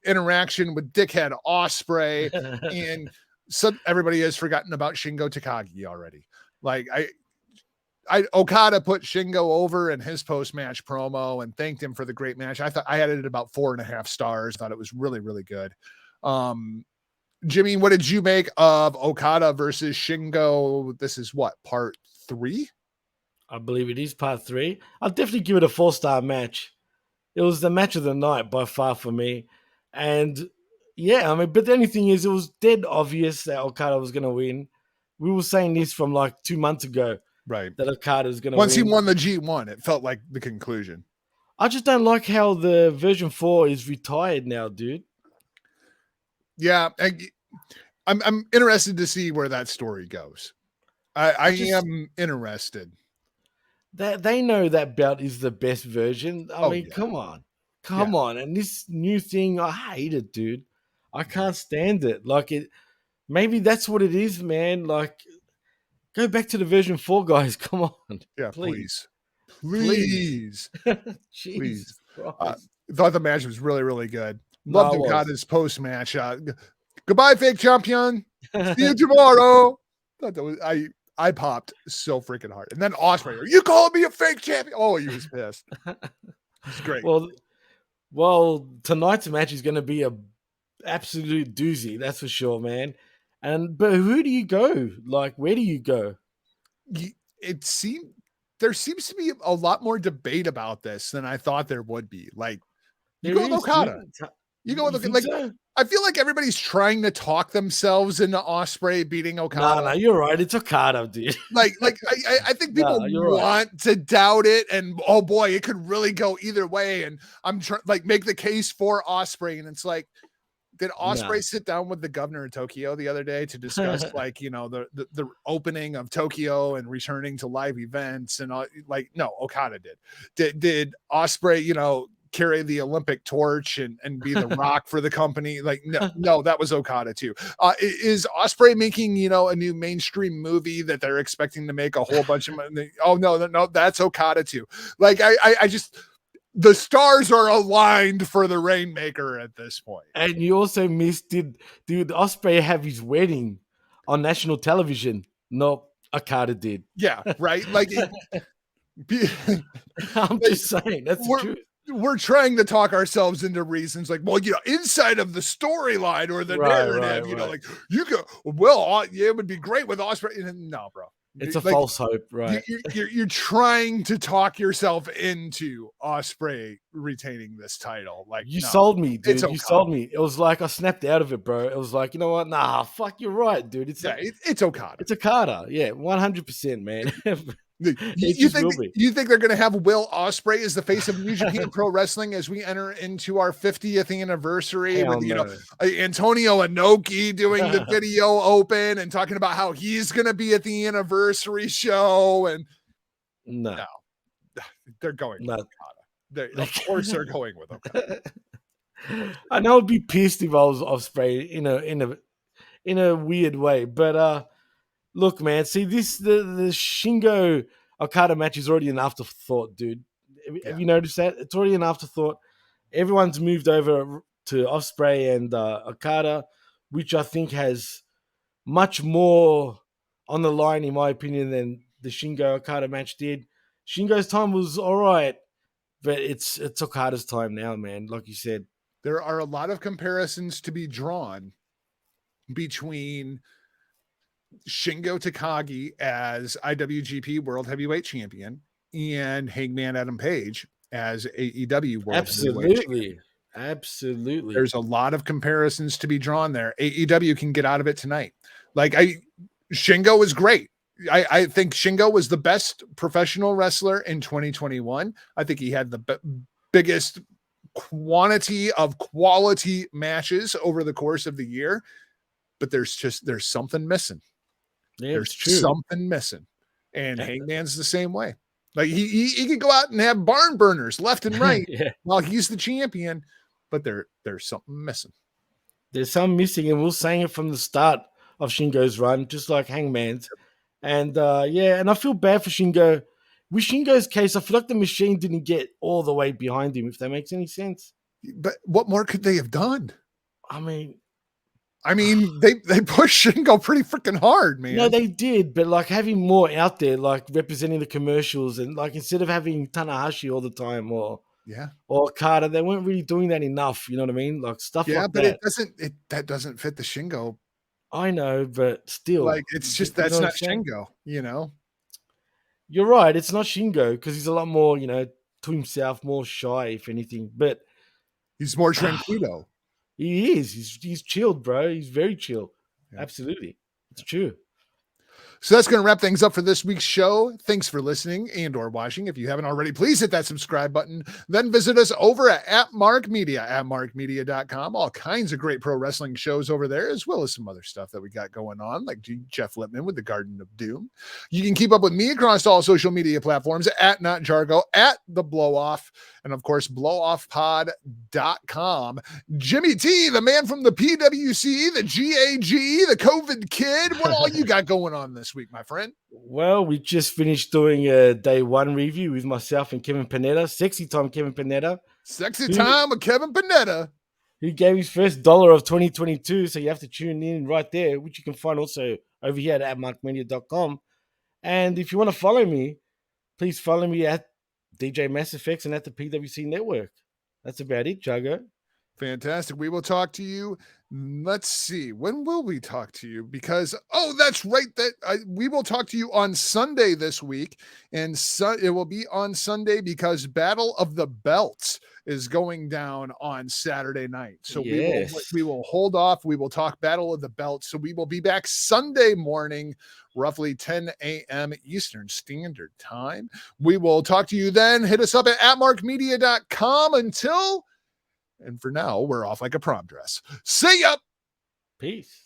interaction with Dickhead Ospreay, and everybody has forgotten about Shingo Takagi already. Like Okada put Shingo over in his post-match promo and thanked him for the great match. I thought I had it at about 4.5 stars. Thought it was really, really good. Jimmy, what did you make of Okada versus Shingo? This is what, part 3? I believe it is part 3. I'll definitely give it a 4-star match. It was the match of the night by far for me. And yeah, I mean, but the only thing is, it was dead obvious that Okada was going to win. We were saying this from like 2 months ago. Right. That Okada is going to win. Once he won the G1, it felt like the conclusion. I just don't like how the version 4 is retired now, dude. Yeah. I'm interested to see where that story goes. I am interested. They know that belt is the best version. I mean, yeah. come on. And this new thing, I hate it, dude. I can't stand it. Like maybe that's what it is, man. Like, go back to the version 4, guys. Come on. Yeah, please. Please. Jesus Christ. Thought the match was really, really good. Loved Okada's post-match. Goodbye, fake champion. See you tomorrow. Thought that was I popped so freaking hard. And then Ospreay, you called me a fake champion. Oh, he was pissed. It's great. Well, tonight's match is going to be absolute doozy, that's for sure, man. But who do you go? Like, where do you go? It seemed there seems to be a lot more debate about this than I thought there would be. Like, you There go with is, dude. Okada. You go You with think like so? I feel like everybody's trying to talk themselves into Osprey beating No, Okada. no, you're right. It's Okada, dude. I think people No, you're right. want to doubt it, and oh boy, it could really go either way. And I'm trying like make the case for Osprey, and it's like, did No. Osprey sit down with the governor of Tokyo the other day to discuss like the opening of Tokyo and returning to live events and all, like no, Okada did. Did Osprey carry the Olympic torch and be the rock for the company? Like no, that was Okada too. Is Osprey making a new mainstream movie that they're expecting to make a whole bunch of money? Oh no, that's Okada too. Like I just the stars are aligned for the Rainmaker at this point. And you also missed, did Osprey have his wedding on national television? No, Okada did. Yeah, right. Like, I'm like, just saying, that's the we're truth. we're trying to talk ourselves into reasons like, well, inside of the storyline or the Right, narrative, right. like you go, well, yeah, it would be great with Osprey. No, bro, It's a like false hope, right? you're trying to talk yourself into Osprey retaining this title. Like, You no, sold me, it's dude. You Okada. sold me. It was like I snapped out of it, bro. It was like, you know what? Nah, fuck, you're right, dude. Yeah, it's Okada. It's Okada. Yeah, 100%, man. It You just think will be. you think they're going to have Will Ospreay as the face of New Japan Pro Wrestling as we enter into our 50th anniversary Hell with no. Antonio Inoki doing the video open and talking about how he's going to be at the anniversary show and No. no, they're going with No. Okada. Of course they're going with Okada. I know I'd be pissed if I was Osprey in a weird way, but look, man. See, the Shingo Okada match is already an afterthought, dude. Yeah. Have you noticed that? It's already an afterthought. Everyone's moved over to Osprey and Okada, which I think has much more on the line, in my opinion, than the Shingo Okada match did. Shingo's time was all right, but it's Okada's time now, man. Like you said, There are a lot of comparisons to be drawn between Shingo Takagi as IWGP World Heavyweight Champion and Hangman Adam Page as AEW World Heavyweight Champion. absolutely. There's a lot of comparisons to be drawn there. AEW can get out of it tonight. Like Shingo is great. I think Shingo was the best professional wrestler in 2021. I think he had the biggest quantity of quality matches over the course of the year, but there's something missing. Yeah, There's it's true. something missing. And Hangman's the same way. Like he could go out and have barn burners left and right Yeah. while he's the champion, but there's something missing. There's some missing, and we were saying it from the start of Shingo's run, just like Hangman's. And and I feel bad for Shingo. With Shingo's case, I feel like the machine didn't get all the way behind him, if that makes any sense. But what more could they have done? I mean, they pushed Shingo pretty freaking hard, man. no, they did, but like having more out there, like representing the commercials, and like instead of having Tanahashi all the time or Carter, they weren't really doing that enough. You know what I mean? Like stuff like but that. that doesn't fit the Shingo. I know, but still, Like it's just that's not Shingo. You're right. It's not Shingo because he's a lot more, to himself, more shy, if anything. But he's more tranquilo. He is. He's chilled, bro. He's very chill. Yeah. Absolutely. It's true. So that's going to wrap things up for this week's show. Thanks for listening and or watching. If you haven't already, please hit that subscribe button. Then visit us over at Mark Media, at markmedia.com. All kinds of great pro wrestling shows over there, as well as some other stuff that we got going on, like Jeff Lippman with the Garden of Doom. You can keep up with me across all social media platforms at Not Jargo, at The Blow Off, and of course, blowoffpod.com. Jimmy T, the man from the PWC, the GAG, the COVID kid. What all you got going on this week, my friend? Well, we just finished doing a day one review with myself and Kevin Panetta. Sexy time, Kevin Panetta. Sexy time with Kevin Panetta. Who gave his first dollar of 2022. So you have to tune in right there, which you can find also over here at markmedia.com. And if you want to follow me, please follow me at DJ Mass Effects and at the PWC Network. That's about it, Jago. Fantastic. We will talk to you. Let's see. When will we talk to you? Because that's right. We will talk to you on Sunday this week, and it will be on Sunday because Battle of the Belts is going down on Saturday night. So Yes. we will hold off. We will talk Battle of the Belts. So we will be back Sunday morning, roughly 10 a.m. Eastern Standard Time. We will talk to you then. Hit us up at @markmedia.com and for now, we're off like a prom dress. See ya. Peace.